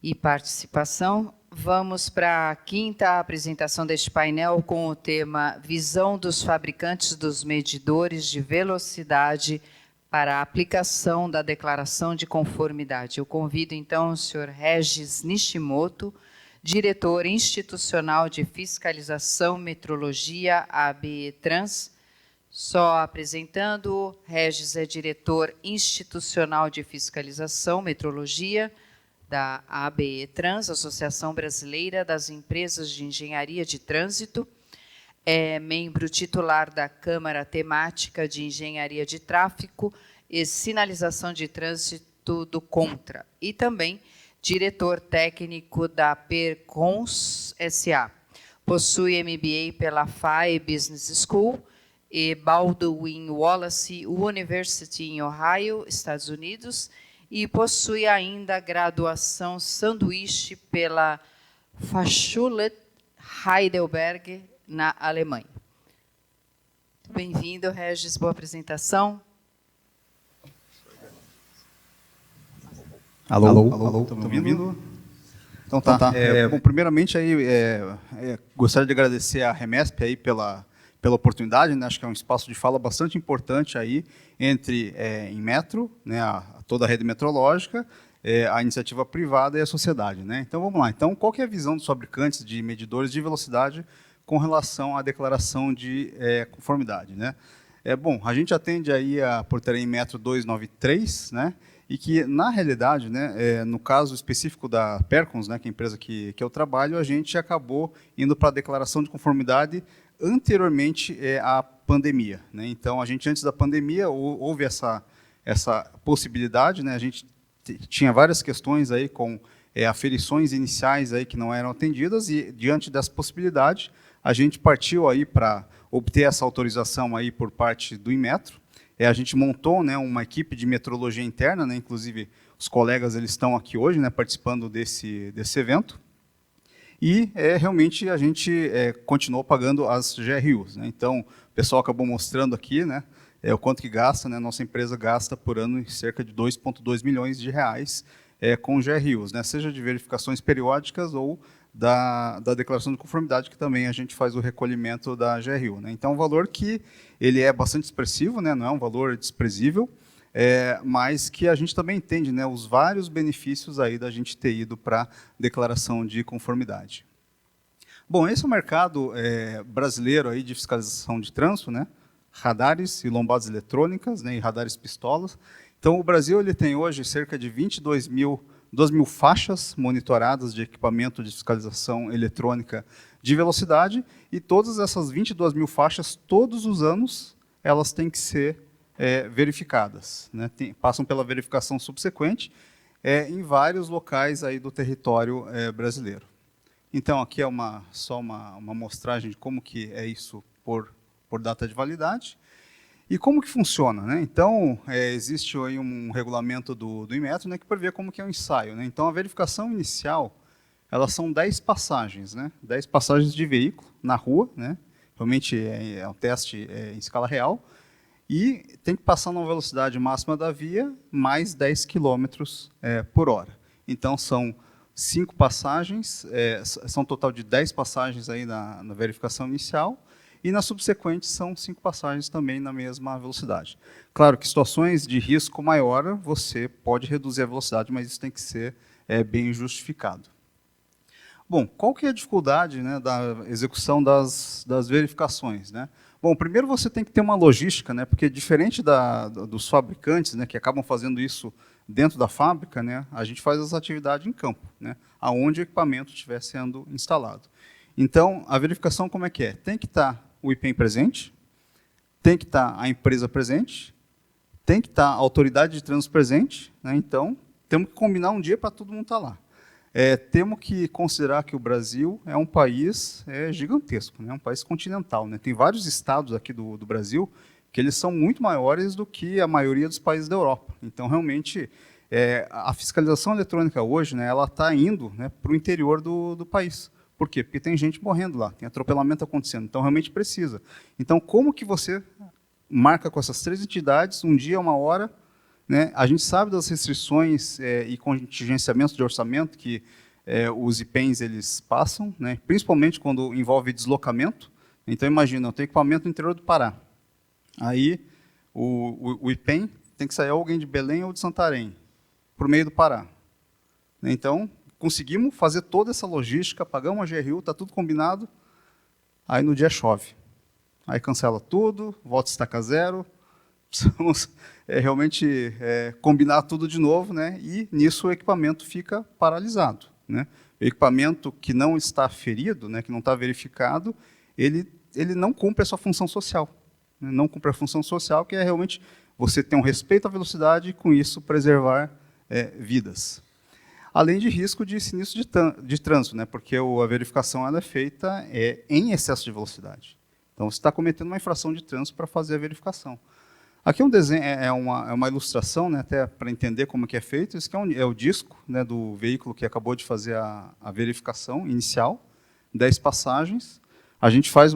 e participação. Vamos para a quinta apresentação deste painel com o tema Visão dos fabricantes dos medidores de velocidade para a aplicação da declaração de conformidade. Eu convido, então, o Sr. Regis Nishimoto, diretor institucional de fiscalização metrologia ABE Trans. Só apresentando, Regis é diretor institucional de fiscalização metrologia da ABE Trans, Associação Brasileira das Empresas de Engenharia de Trânsito, é membro titular da Câmara Temática de Engenharia de Tráfego e Sinalização de Trânsito do CONTRA, e também diretor técnico da Percons SA. Possui MBA pela FAE Business School e Baldwin Wallace University em Ohio, Estados Unidos, e possui ainda graduação sanduíche pela Fachschule Heidelberg, na Alemanha. Bem-vindo, Regis, boa apresentação. Alô, estão me ouvindo? Então tá. Bom, primeiramente aí gostaria de agradecer à Remesp aí pela oportunidade, né? Acho que é um espaço de fala bastante importante aí entre Inmetro, né, toda a rede metrológica, a iniciativa privada e a sociedade, né? Então vamos lá. Então qual que é a visão dos fabricantes de medidores de velocidade com relação à declaração de conformidade, né? Bom, a gente atende aí a portaria Inmetro 293, né? E que na realidade, né, no caso específico da Percons, né, que é a empresa que eu trabalho, a gente acabou indo para a declaração de conformidade anteriormente à pandemia, né? Então, a gente, antes da pandemia, houve essa possibilidade, né? A gente tinha várias questões aí com aferições iniciais aí que não eram atendidas e, diante dessa possibilidade, a gente partiu aí para obter essa autorização aí por parte do Inmetro. A gente montou, né, uma equipe de metrologia interna, né? Inclusive, os colegas eles estão aqui hoje, né, participando desse evento. E realmente a gente continuou pagando as GRUs, né? Então, o pessoal acabou mostrando aqui, né, o quanto que gasta, né? Nossa empresa gasta por ano cerca de 2,2 milhões de reais com GRUs, né? Seja de verificações periódicas ou da declaração de conformidade, que também a gente faz o recolhimento da GRU, né? Então, um valor que ele é bastante expressivo, né? Não é um valor desprezível, mas que a gente também entende, né, os vários benefícios aí da gente ter ido para declaração de conformidade. Bom, esse é o mercado brasileiro aí de fiscalização de trânsito, né? Radares e lombadas eletrônicas, né, e radares pistolas. Então, o Brasil ele tem hoje cerca de 2 mil faixas monitoradas de equipamento de fiscalização eletrônica de velocidade, e todas essas 22 mil faixas, todos os anos, elas têm que ser verificadas, né? Passam pela verificação subsequente em vários locais aí do território brasileiro. Então, aqui é só uma amostragem de como que é isso por data de validade. E como que funciona, né? Então, existe aí um regulamento do Inmetro, né, que prevê como que é o ensaio, né? Então, a verificação inicial, elas são 10 passagens, né? 10 passagens de veículo na rua, né? Realmente é um teste em escala real, e tem que passar na velocidade máxima da via, mais 10 km por hora. Então, são 5 passagens, são um total de 10 passagens aí na verificação inicial, e na subsequente são 5 passagens também na mesma velocidade. Claro que situações de risco maior, você pode reduzir a velocidade, mas isso tem que ser bem justificado. Bom, qual que é a dificuldade, né, da execução das verificações, né? Bom, primeiro você tem que ter uma logística, né, porque diferente dos fabricantes, né, que acabam fazendo isso dentro da fábrica, né, a gente faz as atividades em campo, né, aonde o equipamento estiver sendo instalado. Então, a verificação como é que é? Tem que estar o IPEM presente, tem que estar a empresa presente, tem que estar a autoridade de trânsito presente, né, então temos que combinar um dia para todo mundo estar lá. Temos que considerar que o Brasil é um país gigantesco, né? Um país continental, né? Tem vários estados aqui do Brasil que eles são muito maiores do que a maioria dos países da Europa. Então, realmente, a fiscalização eletrônica hoje, né, ela está indo, né, para o interior do país. Por quê? Porque tem gente morrendo lá, tem atropelamento acontecendo, então realmente precisa. Então, como que você marca com essas 3 entidades, um dia, uma hora, né? A gente sabe das restrições e contingenciamentos de orçamento que os IPENs eles passam, né? Principalmente quando envolve deslocamento. Então, imagina, eu tenho equipamento no interior do Pará. Aí, o IPEN tem que sair alguém de Belém ou de Santarém, para o meio do Pará. Então, conseguimos fazer toda essa logística, pagamos a GRU, está tudo combinado, aí no dia chove. Aí cancela tudo, volta a estaca zero, precisamos realmente combinar tudo de novo, né? E nisso o equipamento fica paralisado, né? O equipamento que não está ferido, né, que não está verificado, ele não cumpre a sua função social. Né? Não cumpre a função social, que é realmente você ter um respeito à velocidade e, com isso, preservar vidas. Além de risco de sinistro de trânsito, né? Porque a verificação ela é feita em excesso de velocidade. Então, você está cometendo uma infração de trânsito para fazer a verificação. Aqui um desenho, uma ilustração, né, até para entender como que é feito. Esse aqui é o disco, né, do veículo que acabou de fazer a verificação inicial, 10 passagens. A gente faz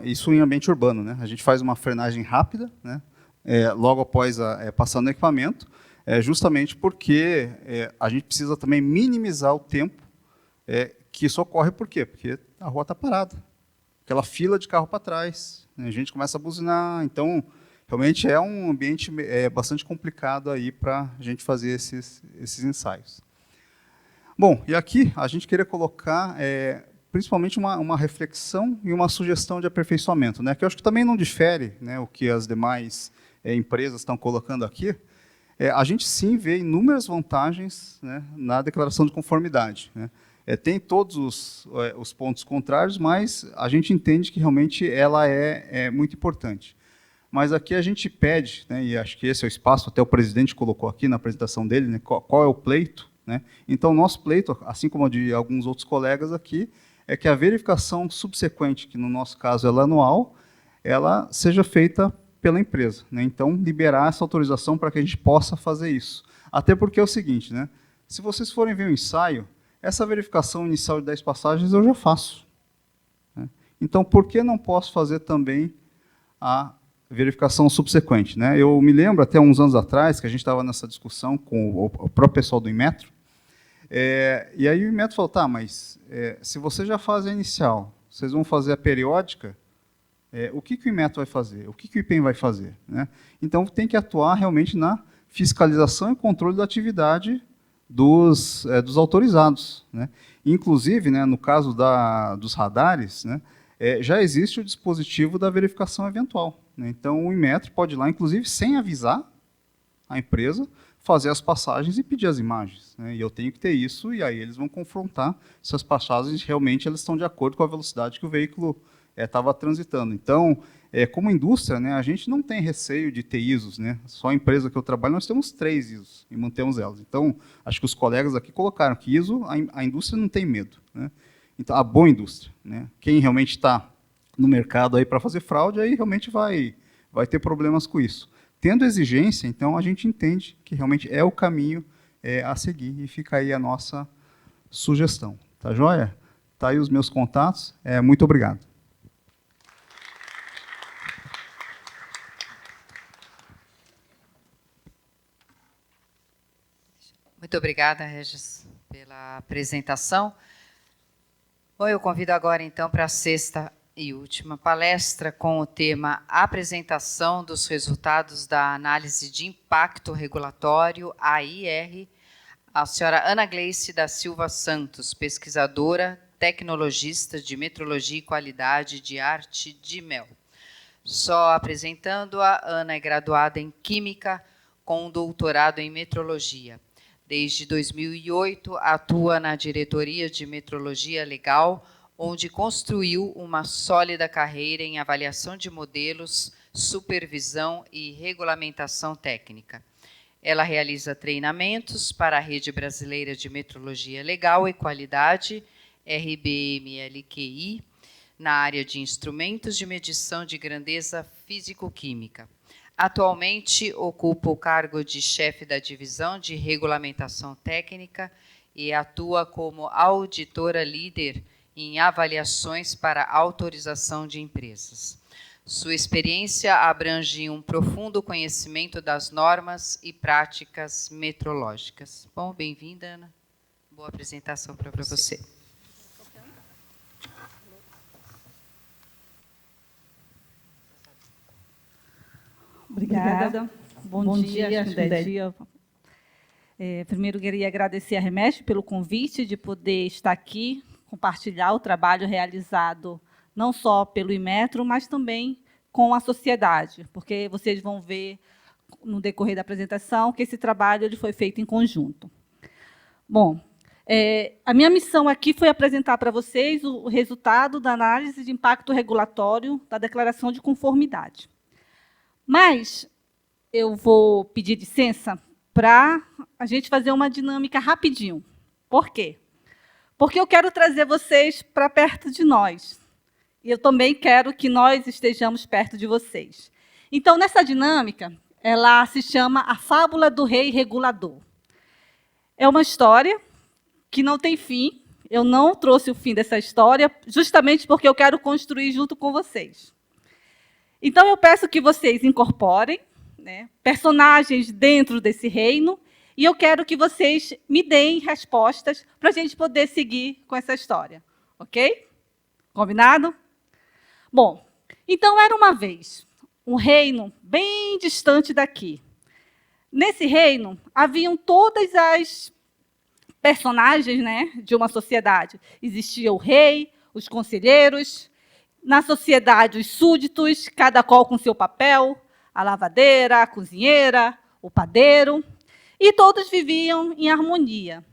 isso em ambiente urbano, né? A gente faz uma frenagem rápida, né, logo após passando o equipamento, justamente porque a gente precisa também minimizar o tempo que isso ocorre. Por quê? Porque a rua está parada. Aquela fila de carro para trás, né, a gente começa a buzinar, então realmente é um ambiente bastante complicado aí para a gente fazer esses ensaios. Bom, e aqui a gente queria colocar principalmente uma reflexão e uma sugestão de aperfeiçoamento, né, que eu acho que também não difere, né, o que as demais empresas estão colocando aqui. A gente sim vê inúmeras vantagens, né, na declaração de conformidade, né. Tem todos os pontos contrários, mas a gente entende que realmente ela é muito importante. Mas aqui a gente pede, né, e acho que esse é o espaço, até o presidente colocou aqui na apresentação dele, né, qual é o pleito, né? Então, o nosso pleito, assim como o de alguns outros colegas aqui, é que a verificação subsequente, que no nosso caso é anual, ela seja feita pela empresa, né? Então, liberar essa autorização para que a gente possa fazer isso. Até porque é o seguinte, né, se vocês forem ver o ensaio, essa verificação inicial de 10 passagens eu já faço, né? Então, por que não posso fazer também a verificação subsequente, né? Eu me lembro, até uns anos atrás, que a gente estava nessa discussão com o próprio pessoal do Inmetro, e aí o Inmetro falou, tá, mas se você já faz a inicial, vocês vão fazer a periódica, o que o Inmetro vai fazer? O que o IPEM vai fazer? Né? Então, tem que atuar realmente na fiscalização e controle da atividade dos autorizados, né? Inclusive, né, no caso dos radares, né, já existe o dispositivo da verificação eventual, né? Então, o Inmetro pode ir lá, inclusive, sem avisar a empresa, fazer as passagens e pedir as imagens, né? E eu tenho que ter isso, e aí eles vão confrontar se as passagens realmente elas estão de acordo com a velocidade que o veículo estava transitando. Então, como indústria, né, a gente não tem receio de ter ISOs, né? Só a empresa que eu trabalho, nós temos 3 ISOs e mantemos elas. Então, acho que os colegas aqui colocaram que ISO, a indústria não tem medo, né? Então, a boa indústria, né? Quem realmente está no mercado aí para fazer fraude, aí realmente vai vai ter problemas com isso. Tendo exigência, então, a gente entende que realmente é o caminho a seguir, e fica aí a nossa sugestão. Tá joia? Tá aí os meus contatos. Muito obrigado. Muito obrigada, Regis, pela apresentação. Bom, eu convido agora, então, para a sexta e última palestra com o tema Apresentação dos resultados da análise de impacto regulatório, AIR, a senhora Ana Gleice da Silva Santos, pesquisadora, tecnologista de metrologia e qualidade de arte de mel. Só apresentando-a, Ana é graduada em Química com doutorado em Metrologia. Desde 2008, atua na Diretoria de Metrologia Legal, onde construiu uma sólida carreira em avaliação de modelos, supervisão e regulamentação técnica. Ela realiza treinamentos para a Rede Brasileira de Metrologia Legal e Qualidade, RBMLQI, na área de instrumentos de medição de grandeza físico-química. Atualmente, ocupa o cargo de chefe da Divisão de Regulamentação Técnica e atua como auditora líder em avaliações para autorização de empresas. Sua experiência abrange um profundo conhecimento das normas e práticas metrológicas. Bom, bem-vinda, Ana. Boa apresentação para você. Obrigada. Bom dia, dia. Primeiro, queria agradecer a REMESP pelo convite de poder estar aqui, compartilhar o trabalho realizado não só pelo Inmetro, mas também com a sociedade, porque vocês vão ver no decorrer da apresentação que esse trabalho ele foi feito em conjunto. Bom, a minha missão aqui foi apresentar para vocês o resultado da análise de impacto regulatório da declaração de conformidade. Mas eu vou pedir licença para a gente fazer uma dinâmica rapidinho. Por quê? Porque eu quero trazer vocês para perto de nós. E eu também quero que nós estejamos perto de vocês. Então, nessa dinâmica, ela se chama A Fábula do Rei Regulador. É uma história que não tem fim. Eu não trouxe o fim dessa história, justamente porque eu quero construir junto com vocês. Então, eu peço que vocês incorporem, né, personagens dentro desse reino, e eu quero que vocês me deem respostas para a gente poder seguir com essa história. Ok? Combinado? Bom, então era uma vez um reino bem distante daqui. Nesse reino, haviam todas as personagens, né, de uma sociedade. Existia o rei, os conselheiros, na sociedade, os súditos, cada qual com seu papel, a lavadeira, a cozinheira, o padeiro, e todos viviam em harmonia.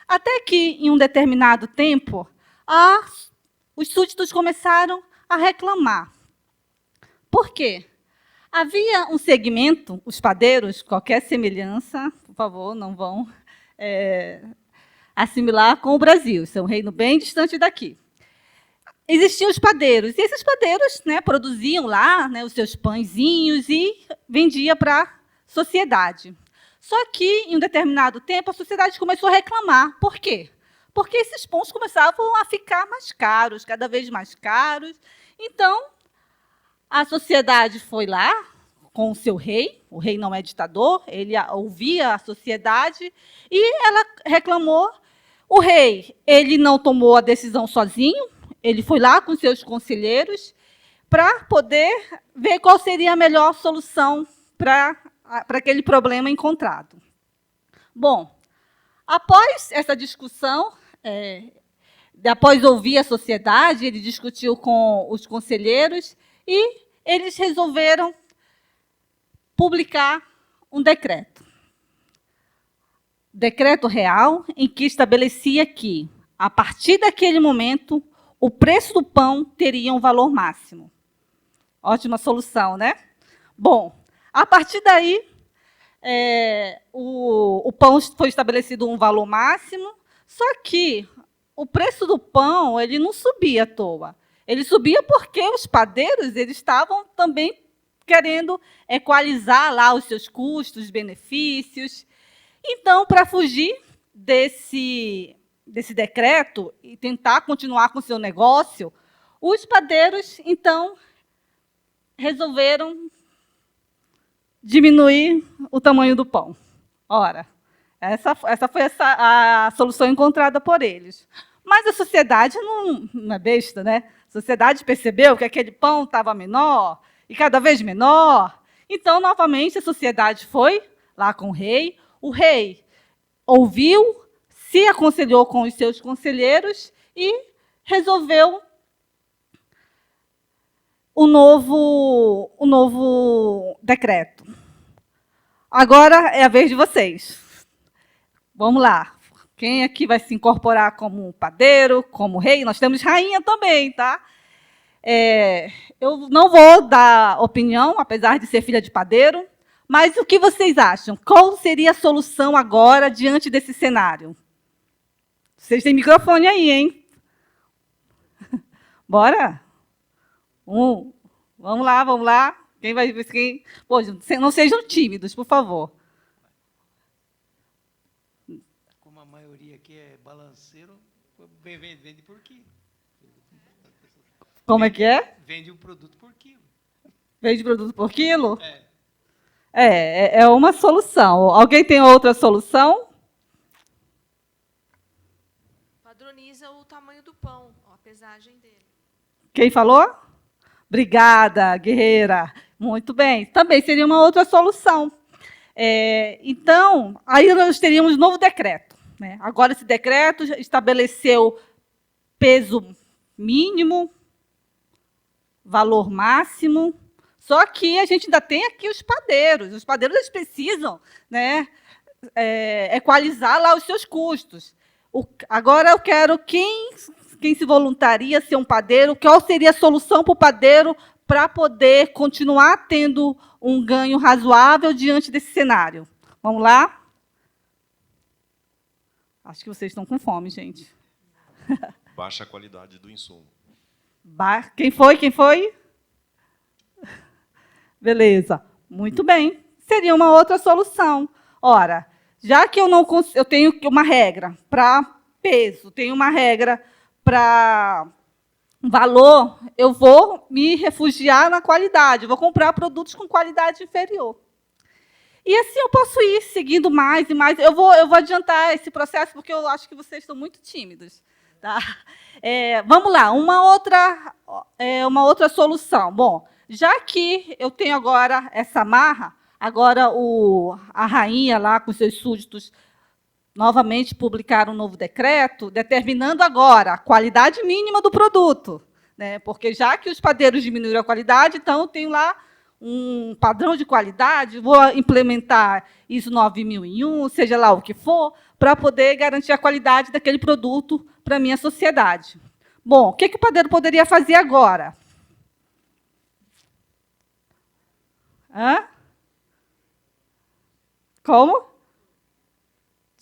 Até que, em um determinado tempo, os súditos começaram a reclamar. Por quê? Havia um segmento, os padeiros, qualquer semelhança, por favor, não vão assimilar com o Brasil, isso é um reino bem distante daqui. Existiam os padeiros, e esses padeiros, né, produziam lá, né, os seus pãezinhos e vendiam para a sociedade. Só que, em um determinado tempo, a sociedade começou a reclamar. Por quê? Porque esses pães começavam a ficar mais caros, cada vez mais caros. Então, a sociedade foi lá com o seu rei, o rei não é ditador, ele ouvia a sociedade, e ela reclamou. O rei ele não tomou a decisão sozinho, ele foi lá com seus conselheiros para poder ver qual seria a melhor solução para aquele problema encontrado. Bom, após essa discussão, após ouvir a sociedade, ele discutiu com os conselheiros e eles resolveram publicar um decreto. Decreto real em que estabelecia que, a partir daquele momento, o preço do pão teria um valor máximo. Ótima solução, né? Bom, a partir daí, o pão foi estabelecido um valor máximo, só que o preço do pão ele não subia à toa. Ele subia porque os padeiros eles estavam também querendo equalizar lá os seus custos, benefícios. Então, para fugir desse decreto e tentar continuar com o seu negócio, os padeiros, então, resolveram diminuir o tamanho do pão. Ora, essa foi a solução encontrada por eles. Mas a sociedade não é besta, né? A sociedade percebeu que aquele pão estava menor e cada vez menor. Então, novamente, a sociedade foi lá com o rei. O rei ouviu, se aconselhou com os seus conselheiros e resolveu o novo decreto. Agora é a vez de vocês. Vamos lá. Quem aqui vai se incorporar como padeiro, como rei? Nós temos rainha também, tá? Eu não vou dar opinião, apesar de ser filha de padeiro, mas o que vocês acham? Qual seria a solução agora diante desse cenário? Vocês têm microfone aí, hein? Bora? Vamos lá, vamos lá. Quem vai... Pô, não sejam tímidos, por favor. Como a maioria aqui é balanceiro, vende por quilo. Como é que é? Vende um produto por quilo. Vende produto por quilo? É uma solução. Alguém tem outra solução? Padroniza o tamanho do pão, a pesagem dele. Quem falou? Obrigada, guerreira. Muito bem. Também seria uma outra solução. Então, aí nós teríamos um novo decreto, né? Agora, esse decreto estabeleceu peso mínimo, valor máximo. Só que a gente ainda tem aqui os padeiros. Os padeiros eles precisam, né, equalizar lá os seus custos. Agora eu quero quem se voluntaria a ser um padeiro, qual seria a solução para o padeiro para poder continuar tendo um ganho razoável diante desse cenário. Vamos lá? Acho que vocês estão com fome, gente. Baixa a qualidade do insumo. Quem foi? Beleza. Muito bem. Seria uma outra solução. Ora, já que eu tenho uma regra para peso, tenho uma regra para valor, eu vou me refugiar na qualidade, vou comprar produtos com qualidade inferior. E assim eu posso ir seguindo mais e mais. Eu vou adiantar esse processo, porque eu acho que vocês estão muito tímidos. Tá? Vamos lá, uma outra solução. Bom, já que eu tenho agora essa marra, agora a rainha lá com seus súditos novamente publicaram um novo decreto, determinando agora a qualidade mínima do produto, né? Porque já que os padeiros diminuíram a qualidade, então eu tenho lá um padrão de qualidade, vou implementar ISO 9001, seja lá o que for, para poder garantir a qualidade daquele produto para a minha sociedade. Bom, o que o padeiro poderia fazer agora? Como?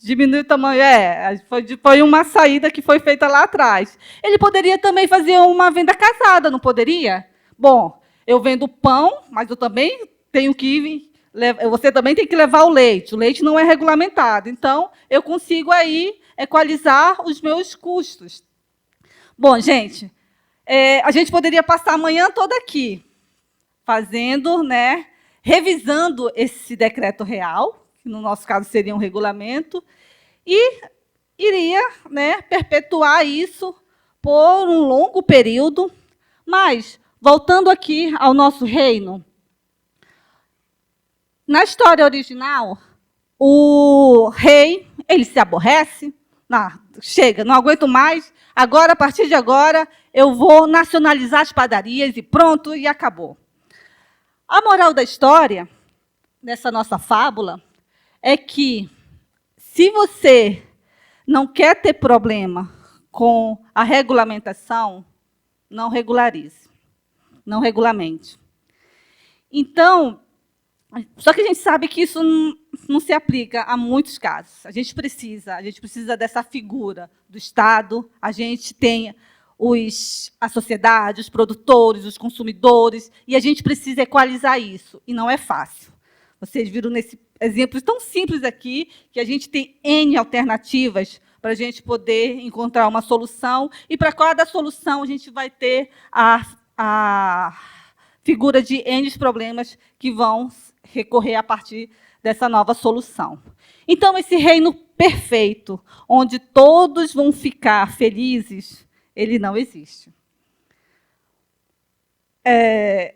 Diminuir o tamanho. Foi uma saída que foi feita lá atrás. Ele poderia também fazer uma venda casada, não poderia? Bom, eu vendo pão, mas eu também tenho que... Você também tem que levar o leite. O leite não é regulamentado. Então, eu consigo aí equalizar os meus custos. Bom, gente, a gente poderia passar a manhã toda aqui, fazendo, né, revisando esse decreto real, que no nosso caso seria um regulamento, e iria, né, perpetuar isso por um longo período. Mas, voltando aqui ao nosso reino, na história original, o rei ele se aborrece, chega, não aguento mais, agora, a partir de agora, eu vou nacionalizar as padarias e pronto, e acabou. A moral da história, dessa nossa fábula, é que, se você não quer ter problema com a regulamentação, não regularize, não regulamente. Então, só que a gente sabe que isso não se aplica a muitos casos. A gente precisa dessa figura do Estado, a gente tem a sociedade, os produtores, os consumidores, e a gente precisa equalizar isso, e não é fácil. Vocês viram nesse exemplo tão simples aqui, que a gente tem N alternativas para a gente poder encontrar uma solução, e para cada solução a gente vai ter a figura de N problemas que vão recorrer a partir dessa nova solução. Então, esse reino perfeito, onde todos vão ficar felizes, ele não existe.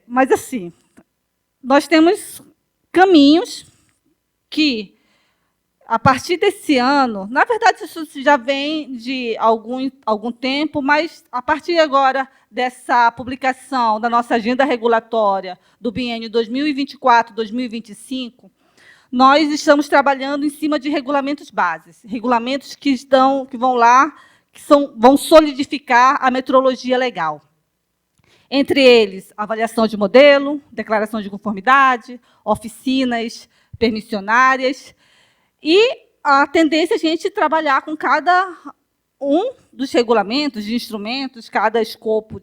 Mas, assim, nós temos caminhos que, a partir desse ano, na verdade, isso já vem de algum tempo, mas, a partir agora dessa publicação da nossa agenda regulatória do biênio 2024-2025, nós estamos trabalhando em cima de regulamentos bases, regulamentos que vão lá, vão solidificar a metrologia legal. Entre eles, avaliação de modelo, declaração de conformidade, oficinas permissionárias, e a tendência é a gente trabalhar com cada um dos regulamentos, de instrumentos, cada escopo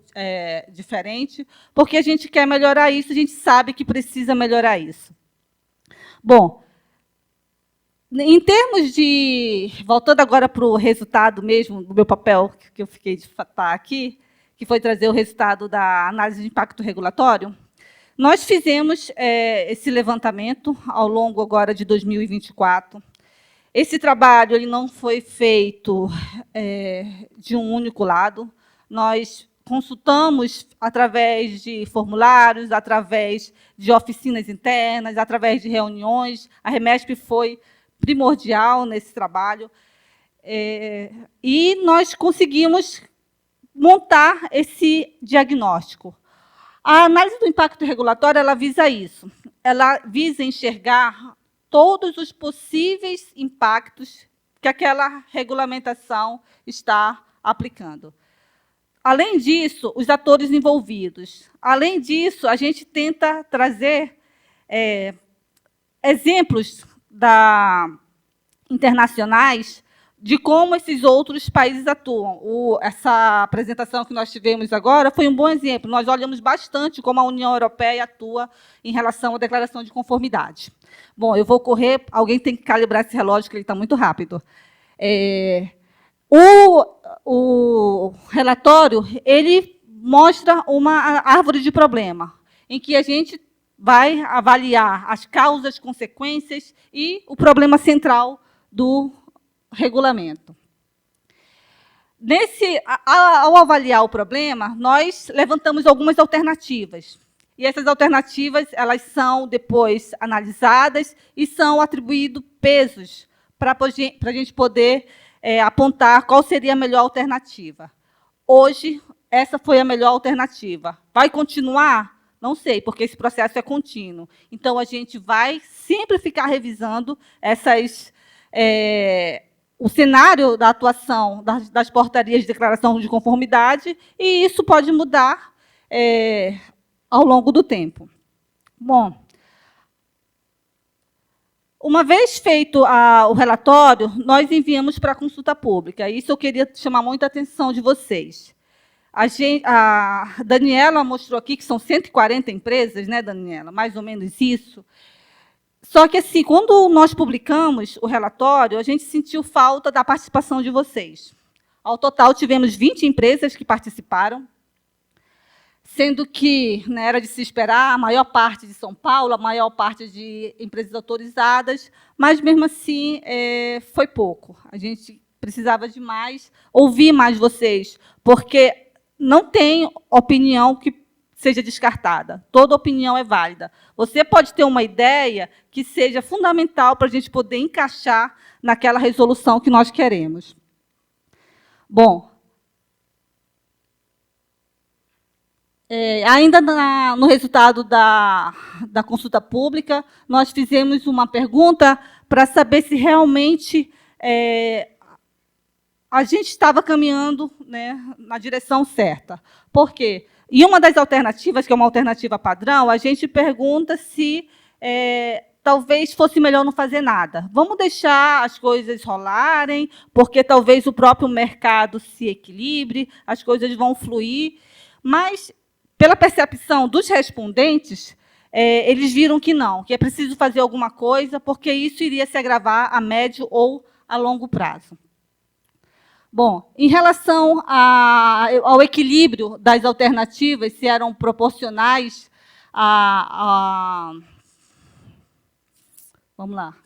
diferente, porque a gente quer melhorar isso, a gente sabe que precisa melhorar isso. Bom, em termos de... Voltando agora para o resultado mesmo do meu papel, que eu fiquei de estar aqui, que foi trazer o resultado da análise de impacto regulatório, nós fizemos esse levantamento ao longo agora de 2024. Esse trabalho ele não foi feito de um único lado. Nós consultamos através de formulários, através de oficinas internas, através de reuniões. A Remesp foi primordial nesse trabalho. E nós conseguimos montar esse diagnóstico. A análise do impacto regulatório ela visa isso. Ela visa enxergar todos os possíveis impactos que aquela regulamentação está aplicando. Além disso, os atores envolvidos. Além disso, a gente tenta trazer exemplos internacionais de como esses outros países atuam. Essa apresentação que nós tivemos agora foi um bom exemplo. Nós olhamos bastante como a União Europeia atua em relação à declaração de conformidade. Bom, eu vou correr, alguém tem que calibrar esse relógio, que ele está muito rápido. O relatório ele mostra uma árvore de problema, em que a gente vai avaliar as causas, consequências e o problema central do regulamento. Ao avaliar o problema, nós levantamos algumas alternativas. E essas alternativas elas são depois analisadas e são atribuídos pesos para a gente poder apontar qual seria a melhor alternativa. Hoje, essa foi a melhor alternativa. Vai continuar? Não sei, porque esse processo é contínuo. Então, a gente vai sempre ficar revisando o cenário da atuação das portarias de declaração de conformidade, e isso pode mudar ao longo do tempo. Bom, uma vez feito o relatório, nós enviamos para a consulta pública. Isso eu queria chamar muita atenção de vocês. A Daniela mostrou aqui que são 140 empresas, né, Daniela? Mais ou menos isso. Só que, assim, quando nós publicamos o relatório, a gente sentiu falta da participação de vocês. Ao total, tivemos 20 empresas que participaram, sendo que era de se esperar a maior parte de São Paulo, a maior parte de empresas autorizadas, mas, mesmo assim, foi pouco. A gente precisava de mais, ouvir mais vocês, porque não tem opinião que seja descartada. Toda opinião é válida. Você pode ter uma ideia que seja fundamental para a gente poder encaixar naquela resolução que nós queremos. Bom, ainda no resultado da consulta pública, nós fizemos uma pergunta para saber se realmente a gente estava caminhando, né, na direção certa. Por quê? E uma das alternativas, que é uma alternativa padrão, a gente pergunta se talvez fosse melhor não fazer nada. Vamos deixar as coisas rolarem, porque talvez o próprio mercado se equilibre, as coisas vão fluir. Mas, pela percepção dos respondentes, eles viram que não, que é preciso fazer alguma coisa, porque isso iria se agravar a médio ou a longo prazo. Bom, em relação ao equilíbrio das alternativas, se eram proporcionais Vamos lá.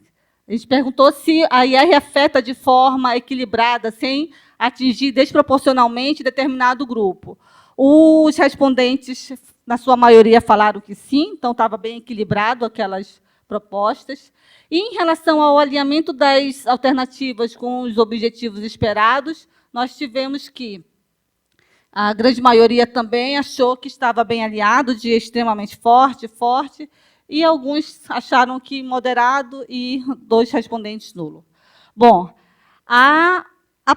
A gente perguntou se a IR afeta de forma equilibrada, sem atingir desproporcionalmente determinado grupo. Os respondentes, na sua maioria, falaram que sim, então estava bem equilibrado aquelas propostas. E, em relação ao alinhamento das alternativas com os objetivos esperados, nós tivemos que a grande maioria também achou que estava bem alinhado, de extremamente forte, e alguns acharam que moderado e 2 respondentes nulo. Bom, a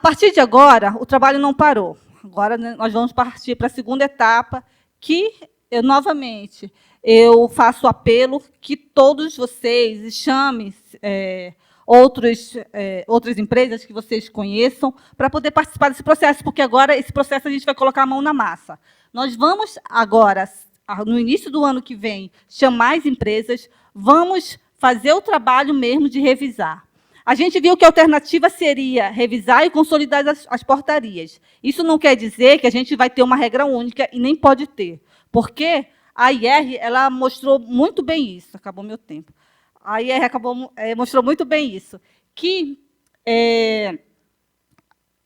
partir de agora, o trabalho não parou. Agora nós vamos partir para a segunda etapa, que, novamente, eu faço apelo que todos vocês chamem outras empresas que vocês conheçam para poder participar desse processo, porque agora esse processo a gente vai colocar a mão na massa. Nós vamos agora, no início do ano que vem, chamar as empresas, vamos fazer o trabalho mesmo de revisar. A gente viu que a alternativa seria revisar e consolidar as portarias. Isso não quer dizer que a gente vai ter uma regra única, e nem pode ter, porque a IR ela mostrou muito bem isso. Acabou meu tempo. A IR mostrou muito bem isso, que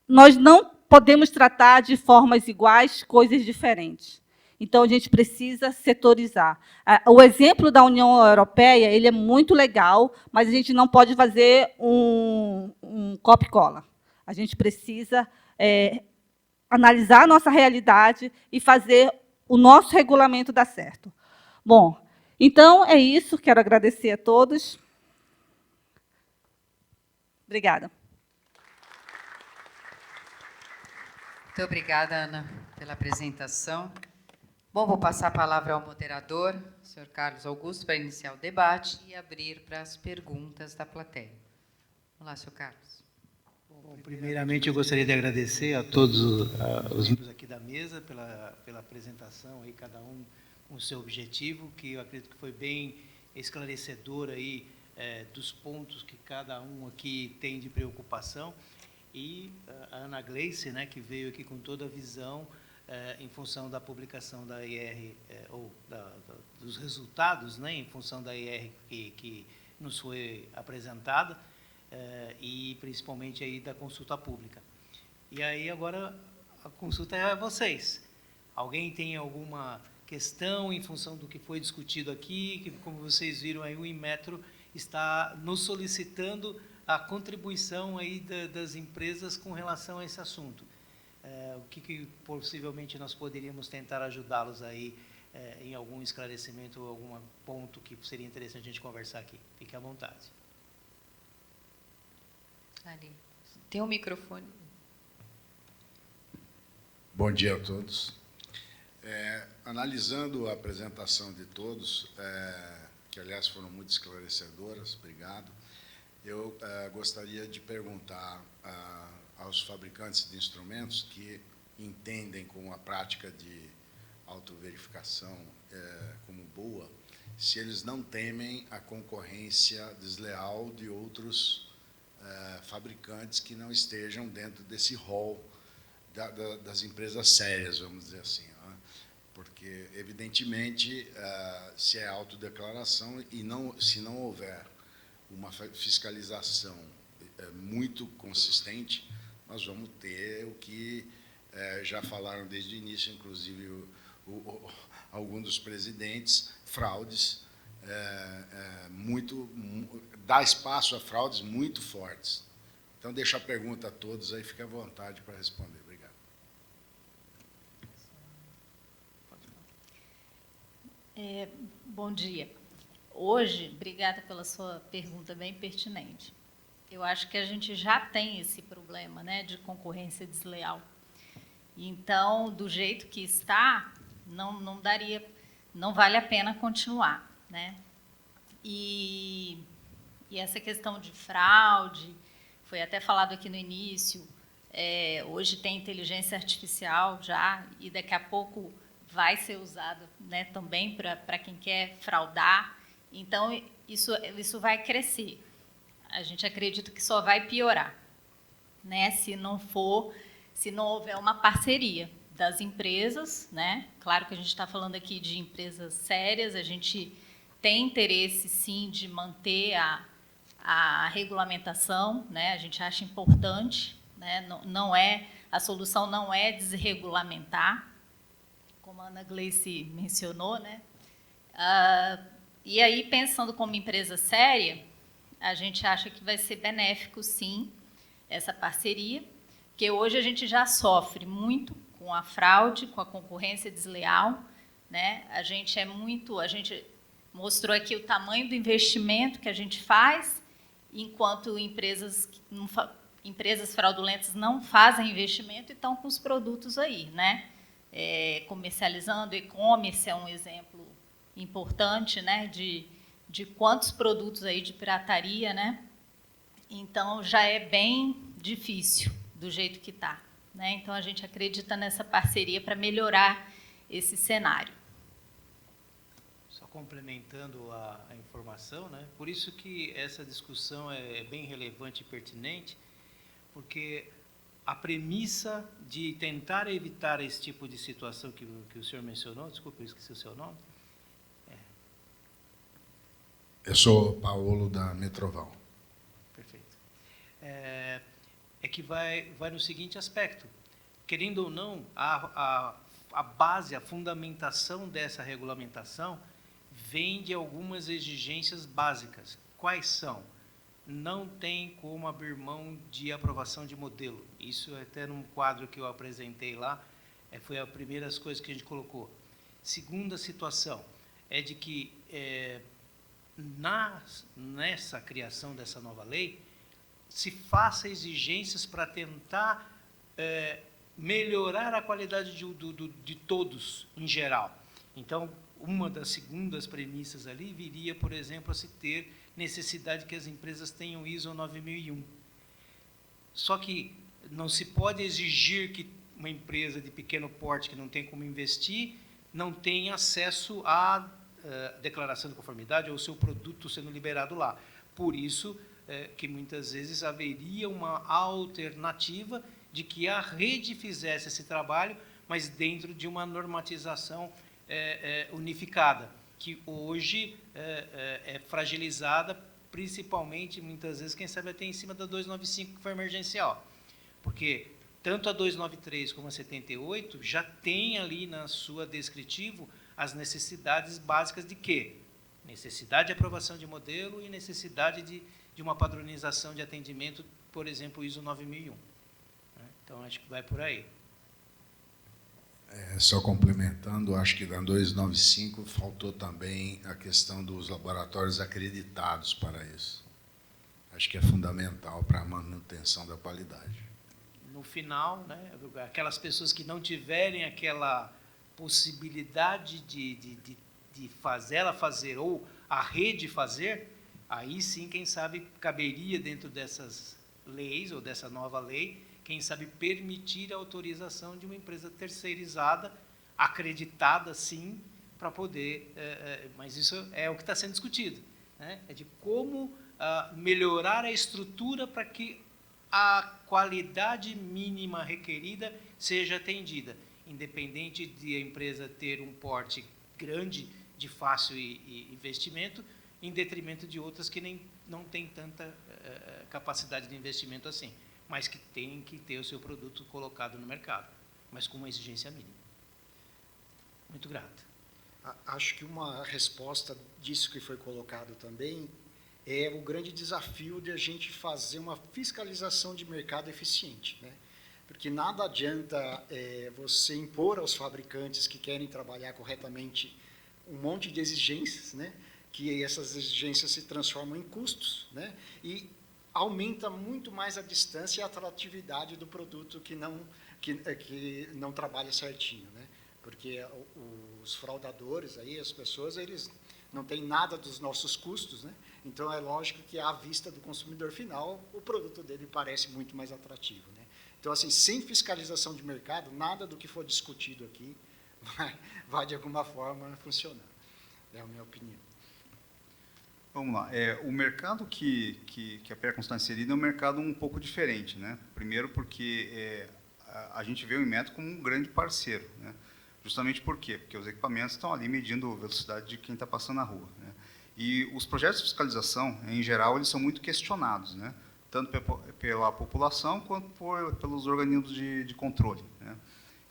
nós não podemos tratar de formas iguais coisas diferentes. Então, a gente precisa setorizar. O exemplo da União Europeia ele é muito legal, mas a gente não pode fazer um copia-cola. A gente precisa analisar a nossa realidade e fazer o nosso regulamento dar certo. Bom, então, é isso. Quero agradecer a todos. Obrigada. Muito obrigada, Ana, pela apresentação. Bom, vou passar a palavra ao moderador, o senhor Carlos Augusto, para iniciar o debate e abrir para as perguntas da plateia. Vamos lá, senhor Carlos. Bom, primeiramente, eu gostaria de agradecer a todos os membros aqui da mesa pela apresentação, aí, cada um com o seu objetivo, que eu acredito que foi bem esclarecedor aí, dos pontos que cada um aqui tem de preocupação. E a Ana Gleice, né, que veio aqui com toda a visão em função da publicação da IR, ou dos resultados, né, em função da IR que nos foi apresentada, e principalmente aí da consulta pública. E aí agora a consulta é a vocês. Alguém tem alguma questão em função do que foi discutido aqui, que, como vocês viram, aí o Inmetro está nos solicitando a contribuição aí das empresas com relação a esse assunto. O que possivelmente nós poderíamos tentar ajudá-los aí em algum esclarecimento ou algum ponto que seria interessante a gente conversar aqui. Fique à vontade. Ali. Tem um microfone. Bom dia a todos. Analisando a apresentação de todos, que, aliás, foram muito esclarecedoras, obrigado, eu gostaria de perguntar aos fabricantes de instrumentos que entendem com a prática de autoverificação como boa, se eles não temem a concorrência desleal de outros fabricantes que não estejam dentro desse rol das empresas sérias, vamos dizer assim. Porque, evidentemente, se é autodeclaração e se não houver uma fiscalização muito consistente, nós vamos ter o que já falaram desde o início, inclusive alguns dos presidentes, fraudes, dá espaço a fraudes muito fortes. Então, deixo a pergunta a todos aí, fique à vontade para responder. Obrigado. Bom dia. Hoje, obrigada pela sua pergunta bem pertinente. Eu acho que a gente já tem esse problema, né, de concorrência desleal. Então, do jeito que está, não vale a pena continuar, né? E essa questão de fraude, foi até falado aqui no início, hoje tem inteligência artificial já, e daqui a pouco vai ser usada, né, também para quem quer fraudar. Então, isso vai crescer. A gente acredita que só vai piorar, né, se não houver uma parceria das empresas, né? Claro que a gente está falando aqui de empresas sérias, a gente tem interesse, sim, de manter a regulamentação, né? A gente acha importante, né? A solução não é desregulamentar, como a Ana Gleice mencionou, né? E aí, pensando como empresa séria, a gente acha que vai ser benéfico, sim, essa parceria, porque hoje a gente já sofre muito com a fraude, com a concorrência desleal, né? A gente mostrou aqui o tamanho do investimento que a gente faz, enquanto empresas fraudulentas não fazem investimento e estão com os produtos aí, né? Comercializando. E-commerce é um exemplo importante, né? De quantos produtos aí de pirataria, né? Então, já é bem difícil do jeito que está, né? Então, a gente acredita nessa parceria para melhorar esse cenário. Só complementando a informação, né? Por isso que essa discussão é bem relevante e pertinente, porque a premissa de tentar evitar esse tipo de situação que o senhor mencionou, desculpe, eu esqueci o seu nome. Eu sou Paulo da Metroval. Perfeito. É que vai no seguinte aspecto. Querendo ou não, a base, a fundamentação dessa regulamentação vem de algumas exigências básicas. Quais são? Não tem como abrir mão de aprovação de modelo. Isso até num quadro que eu apresentei lá, foi a primeira coisa que a gente colocou. Segunda situação é de que nessa criação dessa nova lei, se faça exigências para tentar melhorar a qualidade de todos, em geral. Então, uma das segundas premissas ali viria, por exemplo, a se ter necessidade que as empresas tenham ISO 9001. Só que não se pode exigir que uma empresa de pequeno porte, que não tem como investir, não tenha acesso à declaração de conformidade ou o seu produto sendo liberado lá. Por isso, que muitas vezes haveria uma alternativa de que a rede fizesse esse trabalho, mas dentro de uma normatização unificada, que hoje é fragilizada, principalmente, muitas vezes, quem sabe até em cima da 295, que foi emergencial. Porque tanto a 293 como a 78 já tem ali na sua descritivo as necessidades básicas de quê? Necessidade de aprovação de modelo e necessidade de uma padronização de atendimento, por exemplo, ISO 9001. Então, acho que vai por aí. Só complementando, acho que na 295 faltou também a questão dos laboratórios acreditados para isso. Acho que é fundamental para a manutenção da qualidade. No final, né, aquelas pessoas que não tiverem aquela possibilidade de ela fazer ou a rede fazer, aí sim, quem sabe, caberia dentro dessas leis ou dessa nova lei, quem sabe permitir a autorização de uma empresa terceirizada, acreditada sim, para poder, mas isso é o que está sendo discutido, né? É de como melhorar a estrutura para que a qualidade mínima requerida seja atendida, independente de a empresa ter um porte grande, de fácil investimento, em detrimento de outras que não têm tanta capacidade de investimento assim, mas que tem que ter o seu produto colocado no mercado, mas com uma exigência mínima. Muito grato. Acho que uma resposta disso que foi colocado também é o grande desafio de a gente fazer uma fiscalização de mercado eficiente, né? Porque nada adianta você impor aos fabricantes que querem trabalhar corretamente um monte de exigências, né? Que essas exigências se transformam em custos, né? E aumenta muito mais a distância e a atratividade do produto que não trabalha certinho, né? Porque os fraudadores, aí, as pessoas, eles não tem nada dos nossos custos, né? Então é lógico que à vista do consumidor final, o produto dele parece muito mais atrativo, né? Então, assim, sem fiscalização de mercado, nada do que for discutido aqui vai de alguma forma funcionar. É a minha opinião. Vamos lá. O mercado que a Percons está inserida é um mercado um pouco diferente, né? Primeiro porque a gente vê o Inmetro como um grande parceiro, né? Justamente por quê? Porque os equipamentos estão ali medindo a velocidade de quem está passando na rua, né? E os projetos de fiscalização, em geral, eles são muito questionados, né? Tanto pela população quanto pelos organismos de controle, né?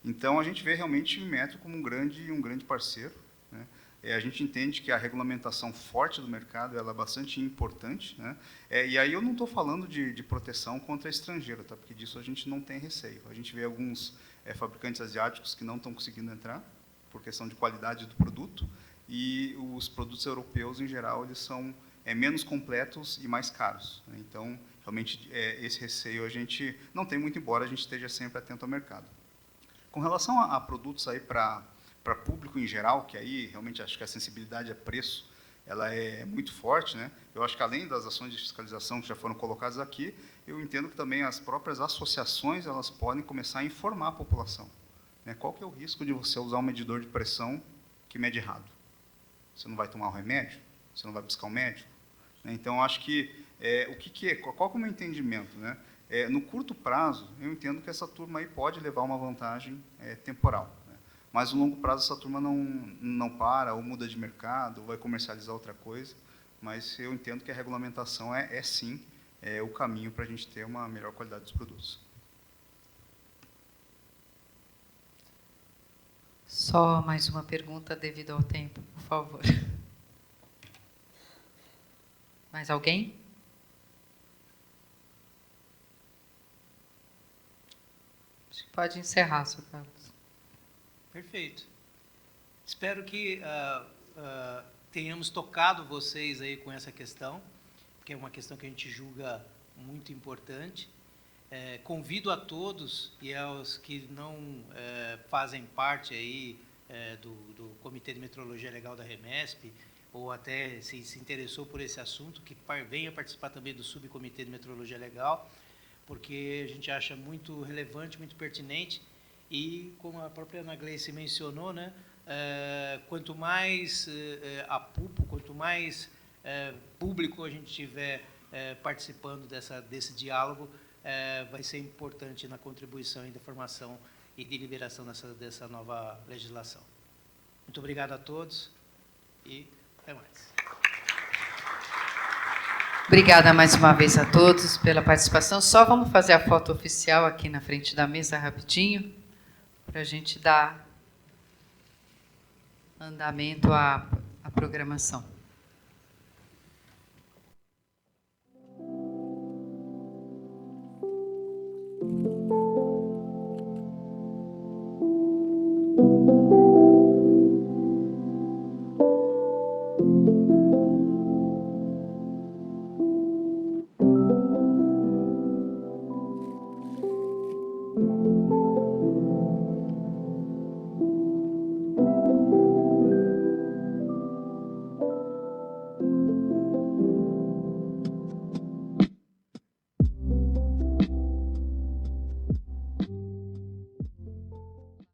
Então, a gente vê realmente o Inmetro como um grande parceiro, né? A gente entende que a regulamentação forte do mercado ela é bastante importante, né? E aí eu não estou falando de proteção contra estrangeiro, tá? Porque disso a gente não tem receio. A gente vê alguns fabricantes asiáticos que não estão conseguindo entrar por questão de qualidade do produto, e os produtos europeus, em geral, eles são menos completos e mais caros, né? Então, realmente, esse receio a gente não tem muito, embora a gente esteja sempre atento ao mercado. Com relação a produtos aí para público em geral, que aí realmente acho que a sensibilidade a preço ela é muito forte, né? Eu acho que além das ações de fiscalização que já foram colocadas aqui, eu entendo que também as próprias associações elas podem começar a informar a população, né? Qual que é o risco de você usar um medidor de pressão que mede errado? Você não vai tomar o remédio? Você não vai buscar um médico? Né? Então, acho que qual que é o meu entendimento, né? No curto prazo, eu entendo que essa turma aí pode levar uma vantagem temporal, né? Mas no longo prazo essa turma não para, ou muda de mercado, ou vai comercializar outra coisa. Mas eu entendo que a regulamentação sim o caminho para a gente ter uma melhor qualidade dos produtos. Só mais uma pergunta devido ao tempo, por favor. Mais alguém? Acho que pode encerrar, Sr. Carlos. Perfeito. Espero que tenhamos tocado vocês aí com essa questão, que é uma questão que a gente julga muito importante. Convido a todos e aos que não fazem parte aí do Comitê de Metrologia Legal da REMESP, ou até se interessou por esse assunto, que venha participar também do Subcomitê de Metrologia Legal, porque a gente acha muito relevante, muito pertinente, e como a própria Ana Gleice mencionou, né, quanto mais quanto mais público a gente tiver participando desse diálogo, vai ser importante na contribuição e da formação e deliberação dessa nova legislação. Muito obrigado a todos e até mais. Obrigada mais uma vez a todos pela participação. Só vamos fazer a foto oficial aqui na frente da mesa rapidinho, para a gente dar andamento à programação.